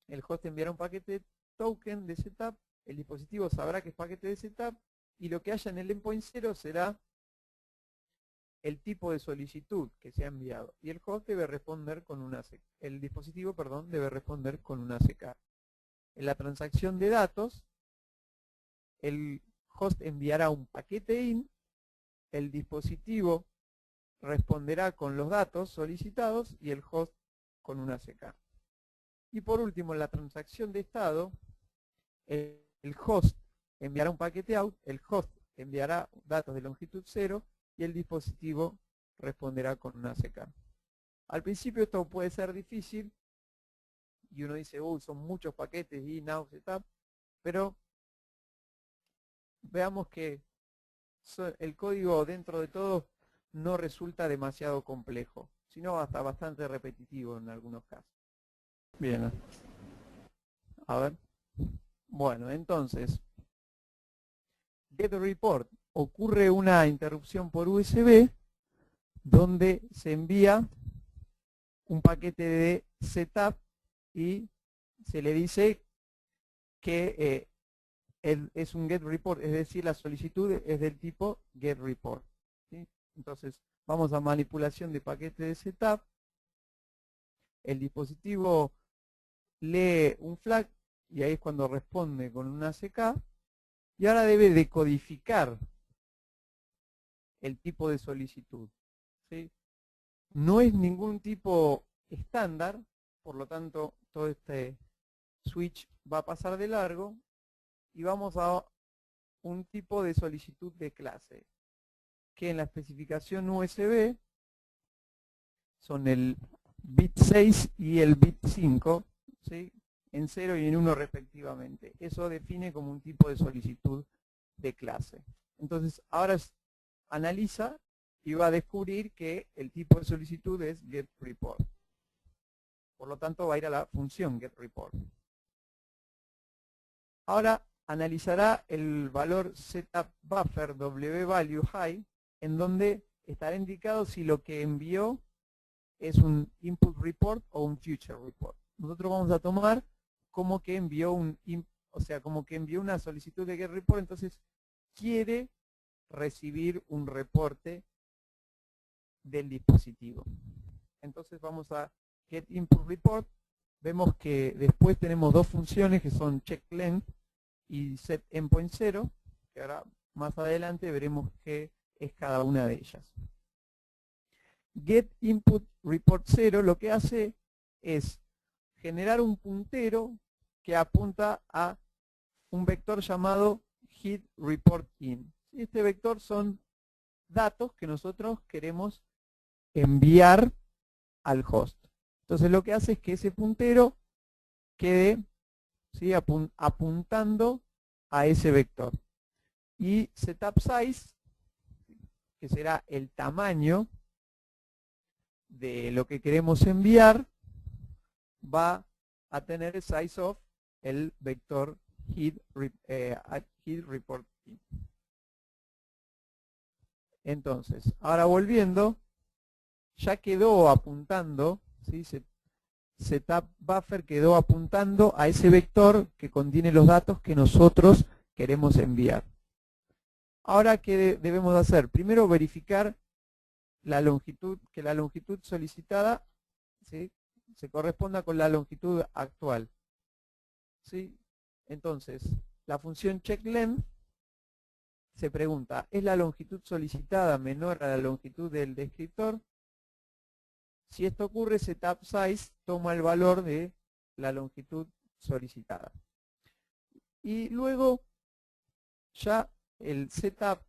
el host enviará un paquete token de setup, el dispositivo sabrá que es paquete de setup, y lo que haya en el endpoint 0 será el tipo de solicitud que se ha enviado. Y el host debe responder con una ACK. El dispositivo, perdón, debe responder con una ACK. En la transacción de datos, el host enviará un paquete in, el dispositivo responderá con los datos solicitados y el host con una ACK. Y por último, en la transacción de estado, el host enviará un paquete out, el host enviará datos de longitud 0 y el dispositivo responderá con una ACK. Al principio esto puede ser difícil y uno dice, son muchos paquetes y now setup, pero veamos que el código dentro de todo no resulta demasiado complejo, sino hasta bastante repetitivo en algunos casos. Bien, a ver. Bueno, entonces, getReport, ocurre una interrupción por USB donde se envía un paquete de setup y se le dice que es un getReport, es decir, la solicitud es del tipo getReport, ¿sí? Entonces, vamos a manipulación de paquete de setup, el dispositivo lee un flag y ahí es cuando responde con una ACK y ahora debe decodificar el tipo de solicitud, ¿sí? No es ningún tipo estándar, por lo tanto todo este switch va a pasar de largo y vamos a un tipo de solicitud de clase que en la especificación USB son el bit 6 y el bit 5, ¿sí? En 0 y en 1 respectivamente. Eso define como un tipo de solicitud de clase. Entonces, ahora analiza y va a descubrir que el tipo de solicitud es getReport. Por lo tanto, va a ir a la función getReport. Ahora analizará el valor setupBuffer wValueHigh, en donde estará indicado si lo que envió es un input report o un future report. Nosotros vamos a tomar como que envió como que envió una solicitud de getReport, entonces quiere recibir un reporte del dispositivo. Entonces vamos a getInputReport. Vemos que después tenemos dos funciones que son checkLength y setEndpoint0, que ahora más adelante veremos qué es cada una de ellas. GetInputReport0 lo que hace es generar un puntero que apunta a un vector llamado headReportIn. Este vector son datos que nosotros queremos enviar al host. Entonces lo que hace es que ese puntero quede, ¿sí?, apuntando a ese vector. Y setupSize, que será el tamaño de lo que queremos enviar, va a tener el size of el vector headReport. Entonces, ahora volviendo, ya quedó apuntando, ¿sí?, setupBuffer quedó apuntando a ese vector que contiene los datos que nosotros queremos enviar. Ahora, ¿qué debemos hacer? Primero, verificar la longitud, que la longitud solicitada, ¿sí?, se corresponda con la longitud actual, ¿sí? Entonces, la función checkLength se pregunta, ¿es la longitud solicitada menor a la longitud del descriptor? Si esto ocurre, setupSize toma el valor de la longitud solicitada. Y luego ya el setupBuffer,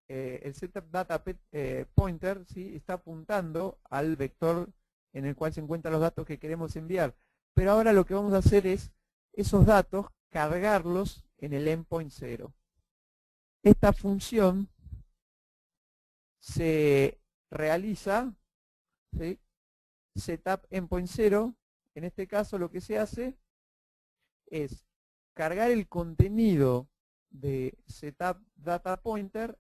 el setupDataPointer, ¿sí?, está apuntando al vector en el cual se encuentran los datos que queremos enviar. Pero ahora lo que vamos a hacer es esos datos cargarlos en el endpoint 0. Esta función se realiza, ¿sí?, setupEndpoint0. En este caso lo que se hace es cargar el contenido de setupDataPointer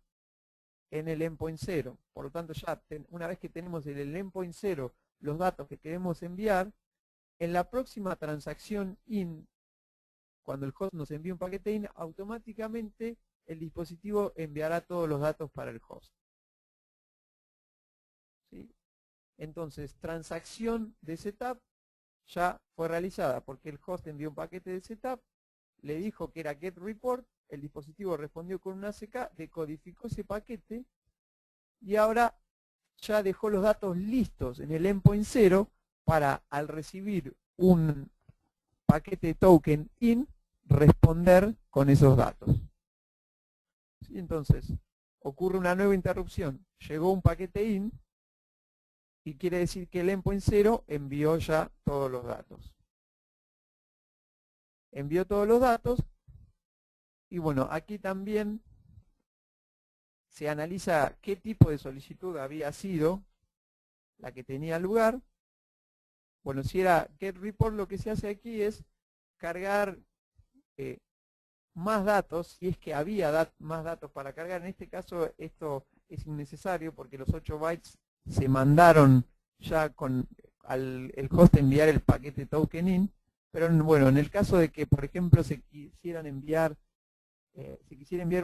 en el endpoint 0. Por lo tanto, ya una vez que tenemos en el endpoint 0 los datos que queremos enviar, en la próxima transacción in, cuando el host nos envíe un paquete in, automáticamente el dispositivo enviará todos los datos para el host. ¿Sí? Entonces, transacción de setup ya fue realizada porque el host envió un paquete de setup, le dijo que era getReport, el dispositivo respondió con una ACK, decodificó ese paquete y ahora ya dejó los datos listos en el endpoint 0 para, al recibir un paquete token in, responder con esos datos. ¿Sí? Entonces, ocurre una nueva interrupción. Llegó un paquete in y quiere decir que el endpoint 0 envió ya todos los datos. Envió todos los datos y bueno, aquí también se analiza qué tipo de solicitud había sido la que tenía lugar. Bueno, si era getReport, lo que se hace aquí es cargar más datos, si es que había más datos para cargar. En este caso esto es innecesario porque los 8 bytes se mandaron ya con el host enviar el paquete token in, pero bueno, en el caso de que por ejemplo se quisiera enviar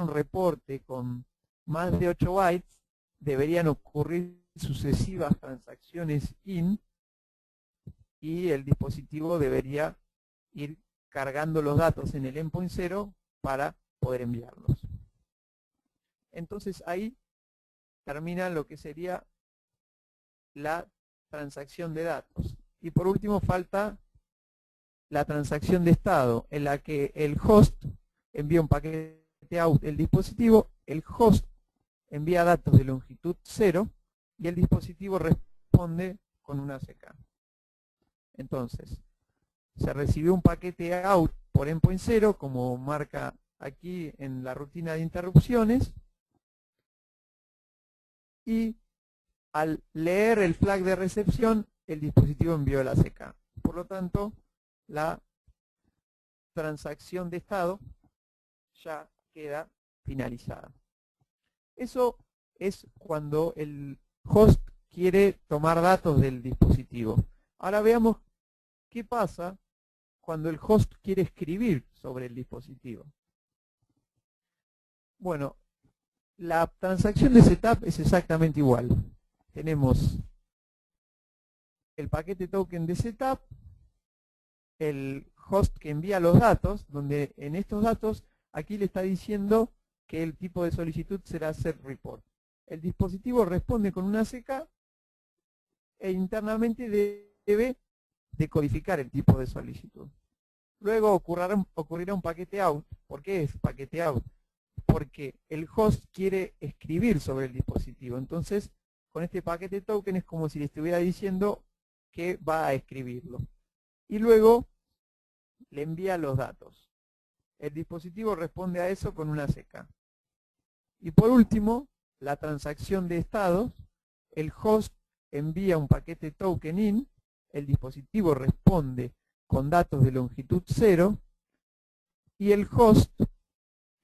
un reporte con más de 8 bytes, deberían ocurrir sucesivas transacciones in y el dispositivo debería ir cargando los datos en el endpoint 0 para poder enviarlos. Entonces ahí termina lo que sería la transacción de datos. Y por último falta la transacción de estado, en la que el host envía un paquete out del dispositivo, el host envía datos de longitud 0 y el dispositivo responde con una ACK. Entonces, se recibió un paquete out por endpoint 0, como marca aquí en la rutina de interrupciones, y al leer el flag de recepción, el dispositivo envió el ACK. Por lo tanto, la transacción de estado ya queda finalizada. Eso es cuando el host quiere tomar datos del dispositivo. Ahora veamos qué pasa cuando el host quiere escribir sobre el dispositivo. Bueno, la transacción de setup es exactamente igual. Tenemos el paquete token de setup, el host que envía los datos, donde en estos datos aquí le está diciendo que el tipo de solicitud será setReport. El dispositivo responde con una ACK e internamente debe decodificar el tipo de solicitud. Luego ocurrirá un paquete out. ¿Por qué es paquete out? Porque el host quiere escribir sobre el dispositivo. Entonces, con este paquete token es como si le estuviera diciendo que va a escribirlo. Y luego le envía los datos. El dispositivo responde a eso con una ACK. Y por último, la transacción de estados. El host envía un paquete token in, el dispositivo responde con datos de longitud 0 y el host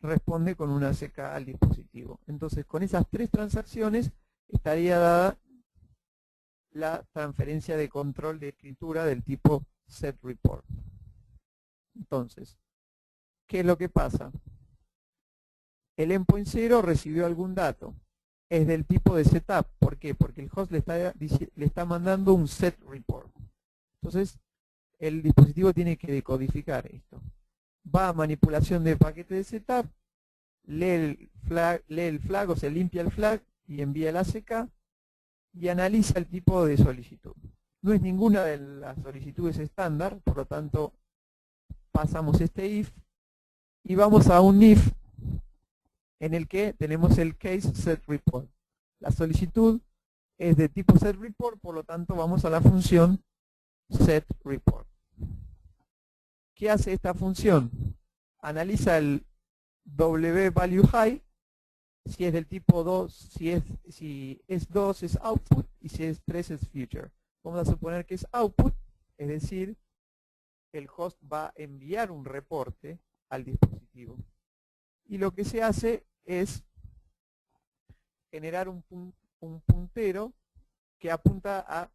responde con una ACK al dispositivo. Entonces, con esas tres transacciones estaría dada la transferencia de control de escritura del tipo setReport. Entonces, ¿qué es lo que pasa? El endpoint 0 recibió algún dato. Es del tipo de setup. ¿Por qué? Porque el host le está mandando un setReport. Entonces, el dispositivo tiene que decodificar esto. Va a manipulación de paquete de setup, lee el flag o se limpia el flag y envía el ACK y analiza el tipo de solicitud. No es ninguna de las solicitudes estándar, por lo tanto pasamos este if y vamos a un if en el que tenemos el case setReport. La solicitud es de tipo setReport, por lo tanto vamos a la función setReport. ¿Qué hace esta función? Analiza el wValueHigh, si es del tipo 2, si es 2 es output y si es 3 es future. Vamos a suponer que es output, es decir, el host va a enviar un reporte al dispositivo. Y lo que se hace es generar un puntero que apunta a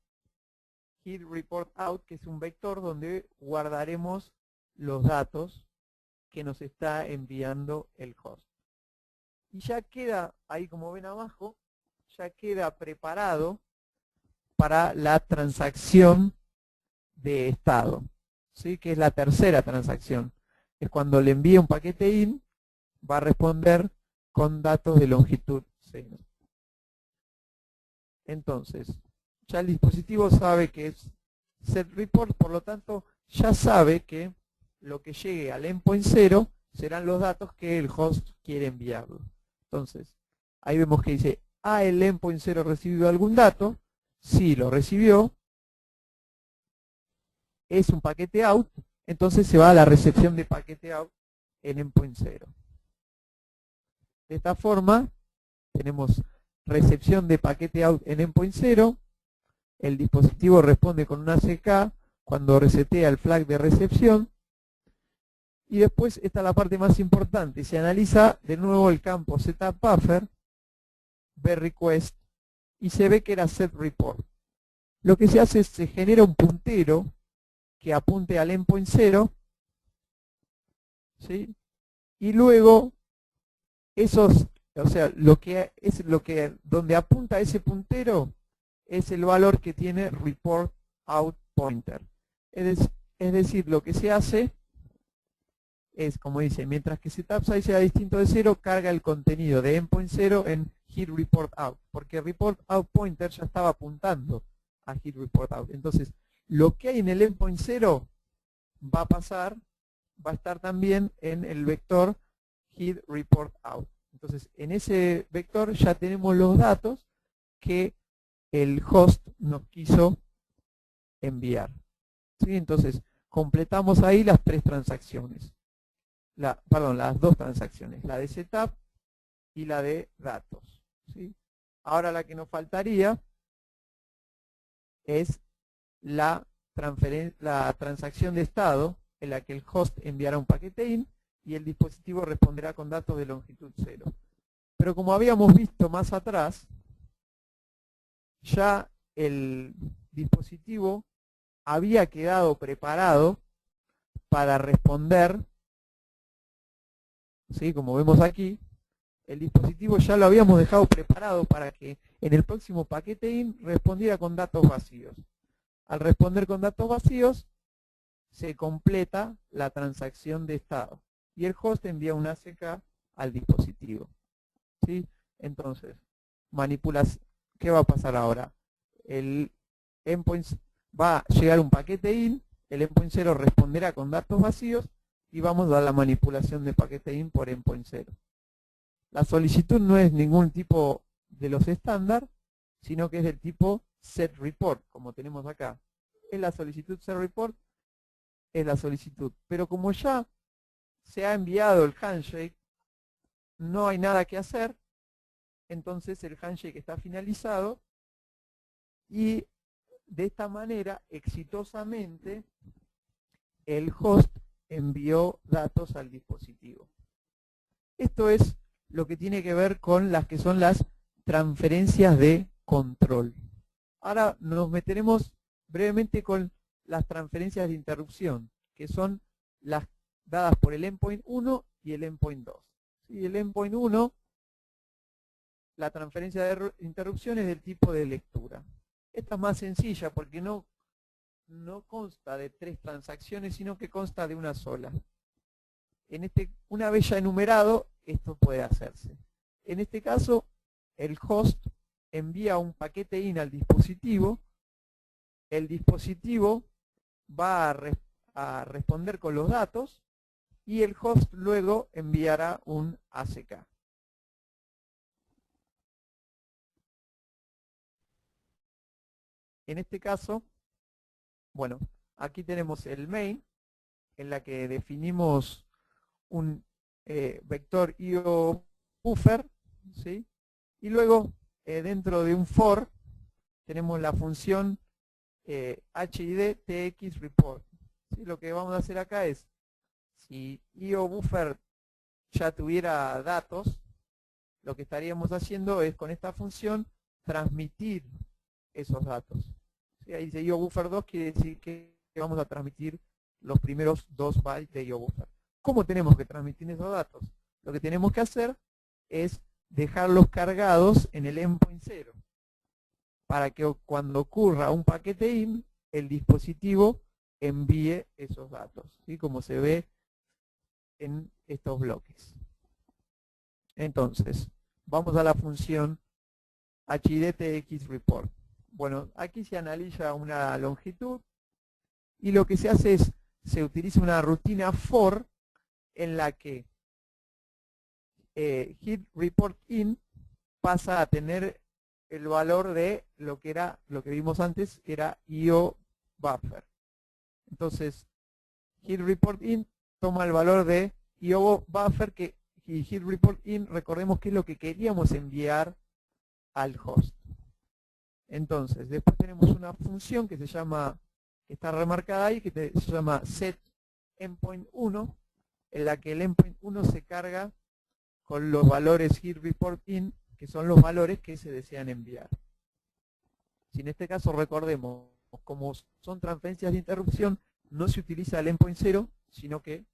headReportOut, que es un vector donde guardaremos los datos que nos está enviando el host. Y ya queda, ahí como ven abajo, ya queda preparado para la transacción de estado, ¿sí? Que es la tercera transacción. Es cuando le envía un paquete in, va a responder con datos de longitud 0. Entonces, ya el dispositivo sabe que es setReport, por lo tanto, ya sabe que lo que llegue al endpoint 0 serán los datos que el host quiere enviarlo. Entonces, ahí vemos que dice, el endpoint 0 recibió algún dato. Sí, lo recibió. Es un paquete out, entonces se va a la recepción de paquete out en endpoint 0. De esta forma, tenemos recepción de paquete out en endpoint 0. El dispositivo responde con una ACK cuando resetea el flag de recepción. Y después está la parte más importante. Se analiza de nuevo el campo setupBuffer, ve request y se ve que era setReport. Lo que se hace es se genera un puntero que apunte al endpoint 0, ¿sí? Y luego donde apunta ese puntero es el valor que tiene reportOutPointer. Es decir, lo que se hace es, como dice, mientras que setupSize sea distinto de 0, carga el contenido de endpoint 0 en headReportOut, porque reportOutPointer ya estaba apuntando a headReportOut. Entonces, lo que hay en el endpoint 0 va a estar también en el vector headReportOut. Entonces, en ese vector ya tenemos los datos que el host nos quiso enviar. ¿Sí? Entonces, completamos ahí las tres transacciones. Las dos transacciones, la de setup y la de datos. ¿Sí? Ahora la que nos faltaría es la transacción de estado en la que el host enviará un paquete IN y el dispositivo responderá con datos de longitud 0. Pero como habíamos visto más atrás, ya el dispositivo había quedado preparado para responder, ¿sí? Como vemos aquí, el dispositivo ya lo habíamos dejado preparado para que en el próximo paquete IN respondiera con datos vacíos. Al responder con datos vacíos, se completa la transacción de estado y el host envía un ACK al dispositivo. ¿Sí? Entonces, ¿qué va a pasar ahora? El endpoint va a llegar un paquete IN, el endpoint 0 responderá con datos vacíos y vamos a la manipulación de paquete IN por endpoint 0. La solicitud no es ningún tipo de los estándar, sino que es del tipo setReport, como tenemos acá. Es la solicitud setReport, es la solicitud. Pero como ya se ha enviado el handshake, no hay nada que hacer, entonces el handshake está finalizado y de esta manera, exitosamente, el host envió datos al dispositivo. Esto es lo que tiene que ver con las que son las transferencias de control. Ahora nos meteremos brevemente con las transferencias de interrupción, que son las dadas por el endpoint 1 y el endpoint 2. ¿Sí? El endpoint 1, la transferencia de interrupción es del tipo de lectura. Esta es más sencilla porque no consta de 3 transacciones, sino que consta de una sola. Una vez ya enumerado, esto puede hacerse. En este caso, el host envía un paquete IN al dispositivo, el dispositivo va a responder con los datos y el host luego enviará un ACK. En este caso, bueno, aquí tenemos el main, en la que definimos un vector IO buffer, ¿sí? Y luego dentro de un for tenemos la función HID TX report. ¿Sí? Lo que vamos a hacer acá es, si IO buffer ya tuviera datos, lo que estaríamos haciendo es con esta función transmitir esos datos. ¿Sí? Ahí dice IO buffer 2, quiere decir que vamos a transmitir los primeros 2 bytes de IO buffer. ¿Cómo tenemos que transmitir esos datos? Lo que tenemos que hacer es dejarlos cargados en el endpoint 0 para que cuando ocurra un paquete IN, el dispositivo envíe esos datos, ¿sí? Como se ve en estos bloques. Entonces, vamos a la función HIDTXReport. Bueno, aquí se analiza una longitud y lo que se hace es, se utiliza una rutina for en la que HIDReportIn pasa a tener el valor de lo que vimos antes, era IO buffer. Entonces, HIDReportIn toma el valor de IO buffer y HIDReportIn, recordemos que es lo que queríamos enviar al host. Entonces, después tenemos una función que se llama, que está remarcada ahí, que se llama setEndpoint1, en la que el endpoint 1 se carga con los valores HIDReportIn, que son los valores que se desean enviar. Si en este caso recordemos, como son transferencias de interrupción, no se utiliza el endpoint 0, sino que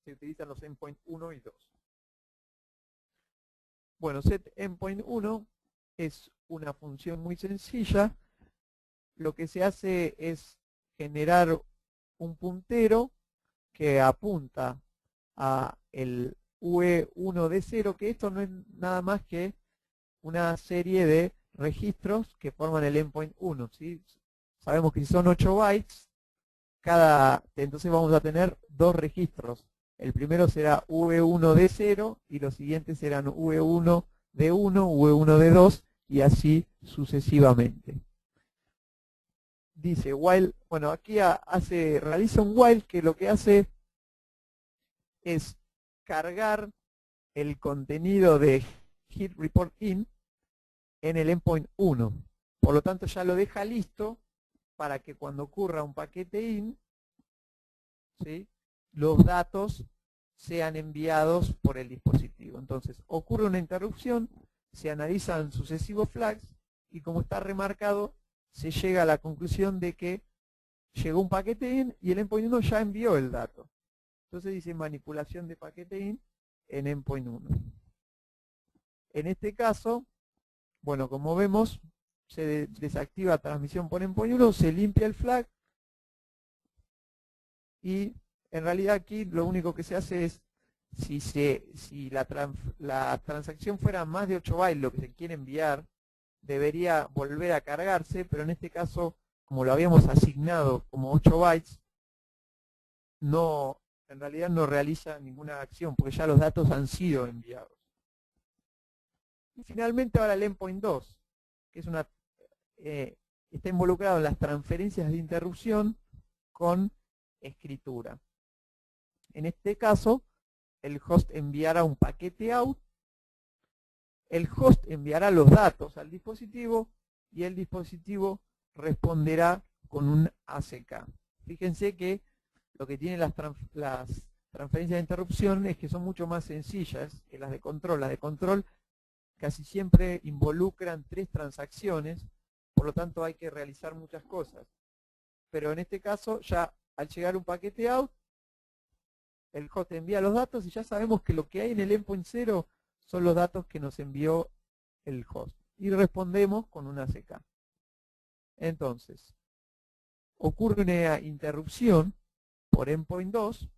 se utilizan los endpoint 1 y 2. Bueno, setEndpoint1 es una función muy sencilla. Lo que se hace es generar un puntero que apunta a el UE1 de 0, que esto no es nada más que una serie de registros que forman el endpoint 1, ¿sí? Sabemos que si son 8 bytes, entonces vamos a tener 2 registros. El primero será UE1 de 0 y los siguientes serán UE1 de 1, UE1 de 2 y así sucesivamente. dice while, bueno, aquí realiza un while que lo que hace es cargar el contenido de hit report in en el endpoint 1. Por lo tanto ya lo deja listo para que cuando ocurra un paquete in, ¿sí?, los datos sean enviados por el dispositivo. Entonces ocurre una interrupción, se analizan sucesivos flags y como está remarcado se llega a la conclusión de que llegó un paquete in y el endpoint 1 ya envió el dato. Entonces dice manipulación de paquete in en endpoint 1. En este caso, bueno, como vemos, se desactiva transmisión por endpoint 1, se limpia el flag y en realidad aquí lo único que se hace es, si la transacción fuera más de 8 bytes lo que se quiere enviar, debería volver a cargarse, pero en este caso, como lo habíamos asignado como 8 bytes, en realidad no realiza ninguna acción, porque ya los datos han sido enviados. Y finalmente ahora el endpoint 2, que es está involucrado en las transferencias de interrupción con escritura. En este caso, el host enviará un paquete out, el host enviará los datos al dispositivo y el dispositivo responderá con un ACK. Fíjense que lo que tienen las transferencias de interrupción es que son mucho más sencillas que las de control. Las de control casi siempre involucran 3 transacciones, por lo tanto hay que realizar muchas cosas. Pero en este caso, ya al llegar un paquete out, el host envía los datos y ya sabemos que lo que hay en el endpoint 0 son los datos que nos envió el host. Y respondemos con una ACK. Entonces, ocurre una interrupción por endpoint 2,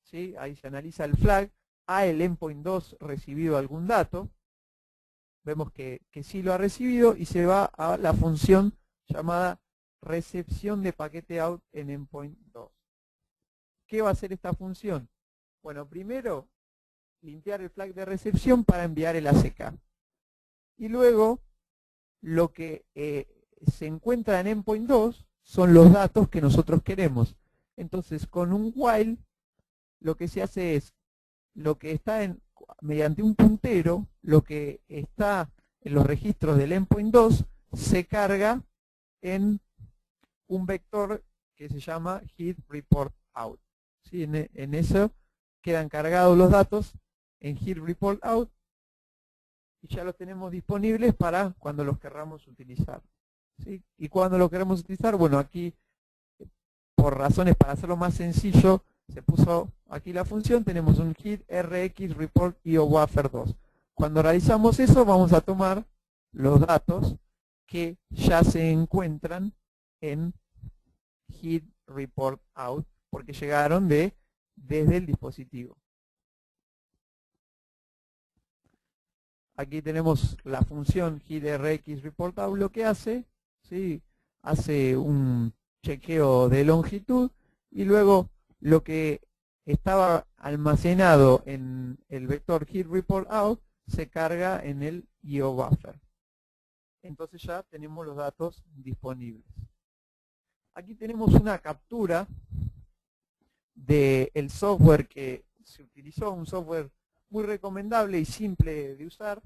¿sí? Ahí se analiza el flag, ¿ha el endpoint 2 recibido algún dato? Vemos que sí lo ha recibido y se va a la función llamada recepción de paquete out en endpoint 2. ¿Qué va a hacer esta función? Bueno, primero limpiar el flag de recepción para enviar el ACK. Y luego lo que se encuentra en endpoint 2 son los datos que nosotros queremos. Entonces con un while lo que se hace es lo que está mediante un puntero, lo que está en los registros del endpoint 2 se carga en un vector que se llama hit report out. ¿Sí? En eso quedan cargados los datos en hit report out y ya los tenemos disponibles para cuando los querramos utilizar. ¿Sí? Y cuando lo queremos utilizar, bueno, aquí por razones para hacerlo más sencillo se puso aquí la función, tenemos un hit rx report io buffer 2. Cuando realizamos eso vamos a tomar los datos que ya se encuentran en hit report out porque llegaron desde el dispositivo. Aquí tenemos la función hitrx report out, lo que hace, ¿sí? Hace un chequeo de longitud y luego lo que estaba almacenado en el vector hit report out se carga en el io buffer. Entonces ya tenemos los datos disponibles. Aquí tenemos una captura del software que se utilizó, un software muy recomendable y simple de usar,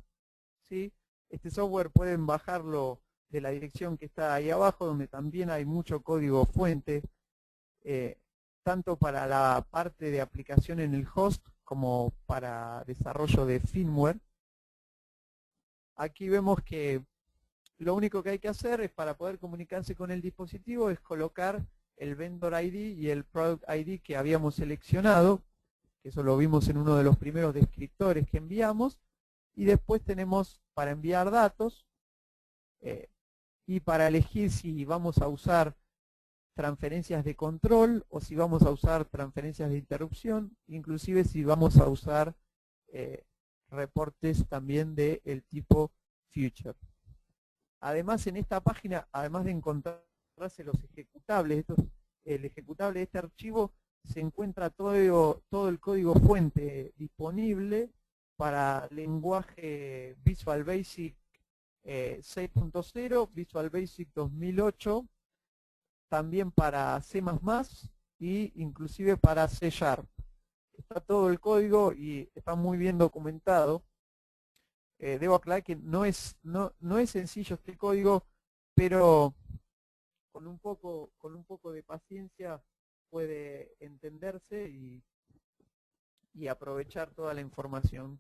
¿sí? Este software pueden bajarlo de la dirección que está ahí abajo, donde también hay mucho código fuente, tanto para la parte de aplicación en el host como para desarrollo de firmware. Aquí vemos que lo único que hay que hacer es, para poder comunicarse con el dispositivo, es colocar el vendor ID y el product ID que habíamos seleccionado, que eso lo vimos en uno de los primeros descriptores que enviamos, y después tenemos para enviar datos y para elegir si vamos a usar transferencias de control o si vamos a usar transferencias de interrupción, inclusive si vamos a usar reportes también del tipo future. Además, en esta página, además de encontrarse los ejecutables, el ejecutable de este archivo, se encuentra todo el código fuente disponible para lenguaje Visual Basic 6.0, Visual Basic 2008 también para C++ y inclusive para C#. Está todo el código y está muy bien documentado. Debo aclarar que no es sencillo este código, pero con un poco de paciencia puede entenderse y aprovechar toda la información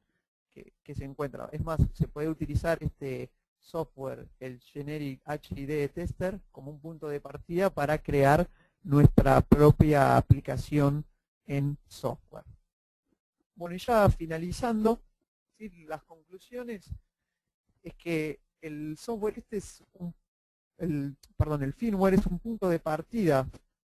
que se encuentra. Es más, se puede utilizar este software, el Generic HID Tester, como un punto de partida para crear nuestra propia aplicación en software. Bueno, y ya finalizando, ¿sí? Las conclusiones es que el software el firmware es un punto de partida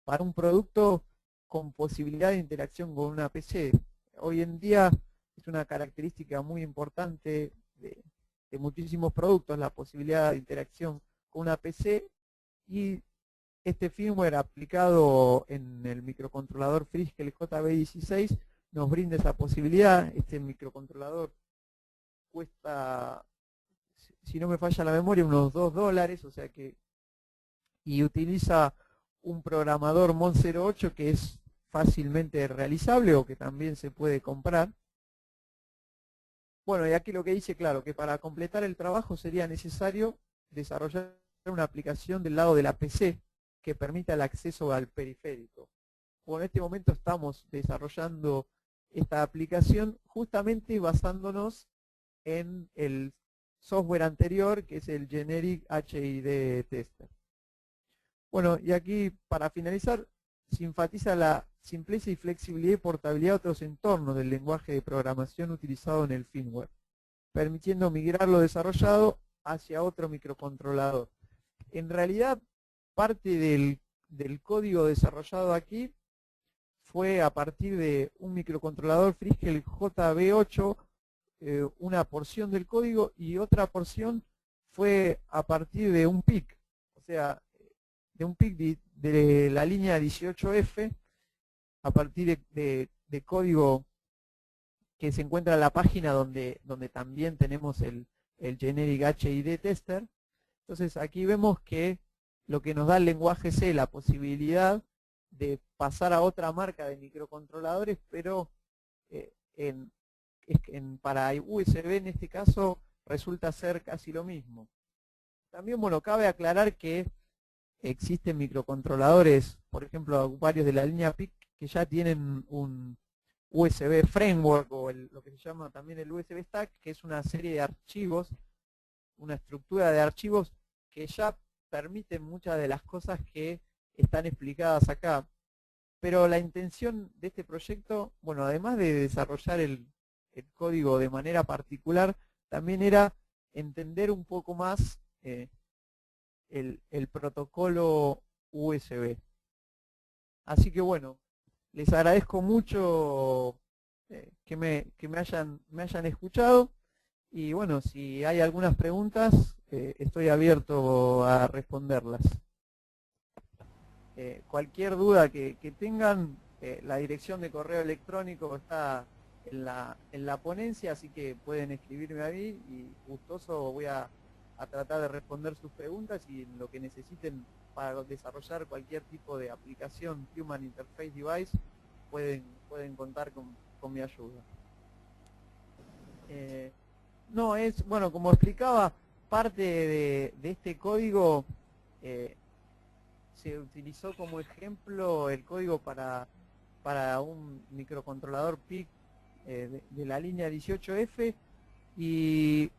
para un producto con posibilidad de interacción con una PC. Hoy en día es una característica muy importante de muchísimos productos, la posibilidad de interacción con una PC, y este firmware aplicado en el microcontrolador Frisk, el JB16, nos brinda esa posibilidad. Este microcontrolador cuesta, si no me falla la memoria, unos $2, o sea que, y utiliza un programador Mon08 que es fácilmente realizable o que también se puede comprar. Bueno, y aquí lo que dice, claro, que para completar el trabajo sería necesario desarrollar una aplicación del lado de la PC que permita el acceso al periférico. Bueno, en este momento estamos desarrollando esta aplicación justamente basándonos en el software anterior, que es el Generic HID Tester. Bueno, y aquí para finalizar, se enfatiza la simpleza y flexibilidad y portabilidad de otros entornos del lenguaje de programación utilizado en el firmware, permitiendo migrar lo desarrollado hacia otro microcontrolador. En realidad, parte del código desarrollado aquí fue a partir de un microcontrolador Frisk, el JB8, una porción del código, y otra porción fue a partir de un PIC, o sea, de un PIC de la línea 18F, a partir de código que se encuentra en la página donde también tenemos el Generic HID Tester. Entonces aquí vemos que lo que nos da el lenguaje C, la posibilidad de pasar a otra marca de microcontroladores, pero para USB en este caso resulta ser casi lo mismo. También, bueno, cabe aclarar que existen microcontroladores, por ejemplo, varios de la línea PIC, que ya tienen un USB Framework, o lo que se llama también el USB Stack, que es una serie de archivos, una estructura de archivos que ya permiten muchas de las cosas que están explicadas acá. Pero la intención de este proyecto, bueno, además de desarrollar el código de manera particular, también era entender un poco más el protocolo USB. Así que bueno, les agradezco mucho que me hayan escuchado, y bueno, si hay algunas preguntas, estoy abierto a responderlas. Cualquier duda que tengan, la dirección de correo electrónico está en la ponencia, así que pueden escribirme ahí y gustoso voy a tratar de responder sus preguntas, y en lo que necesiten para desarrollar cualquier tipo de aplicación Human Interface Device pueden contar con mi ayuda. No, es, bueno, como explicaba, parte de este código se utilizó como ejemplo el código para un microcontrolador PIC de la línea 18F, y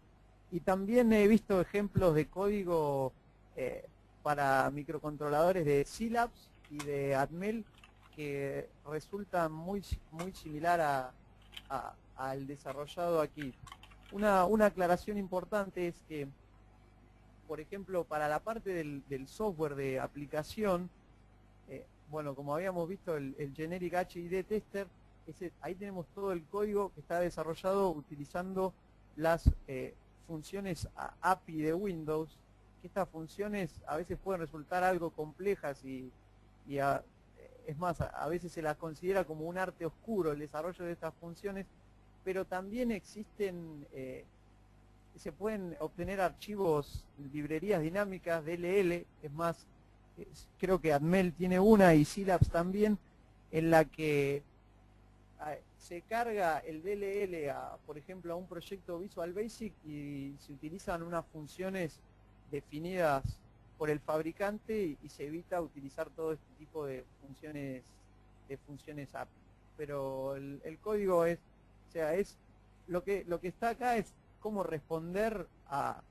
también he visto ejemplos de código para microcontroladores de Silabs y de Atmel que resultan muy similar al desarrollado aquí. Una aclaración importante es que, por ejemplo, para la parte del software de aplicación, bueno, como habíamos visto el Generic HID Tester, ahí tenemos todo el código que está desarrollado utilizando las funciones API de Windows, que estas funciones a veces pueden resultar algo complejas es más, a veces se las considera como un arte oscuro el desarrollo de estas funciones, pero también existen, se pueden obtener archivos, librerías dinámicas DLL, es más, creo que Atmel tiene una y Syllabs también, en la que se carga el DLL, por ejemplo, a un proyecto Visual Basic y se utilizan unas funciones definidas por el fabricante y se evita utilizar todo este tipo de funciones API. Pero el código es, o sea, es lo que está acá es cómo responder a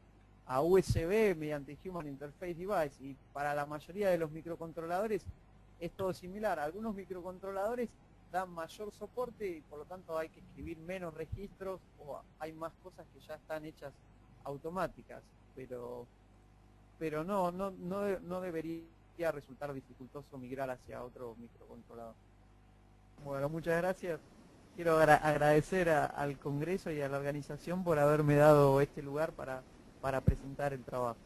USB mediante Human Interface Device, y para la mayoría de los microcontroladores es todo similar. Algunos microcontroladores dan mayor soporte y por lo tanto hay que escribir menos registros o hay más cosas que ya están hechas automáticas, pero no debería resultar dificultoso migrar hacia otro microcontrolador. Bueno, muchas gracias. Quiero agradecer al Congreso y a la organización por haberme dado este lugar para presentar el trabajo.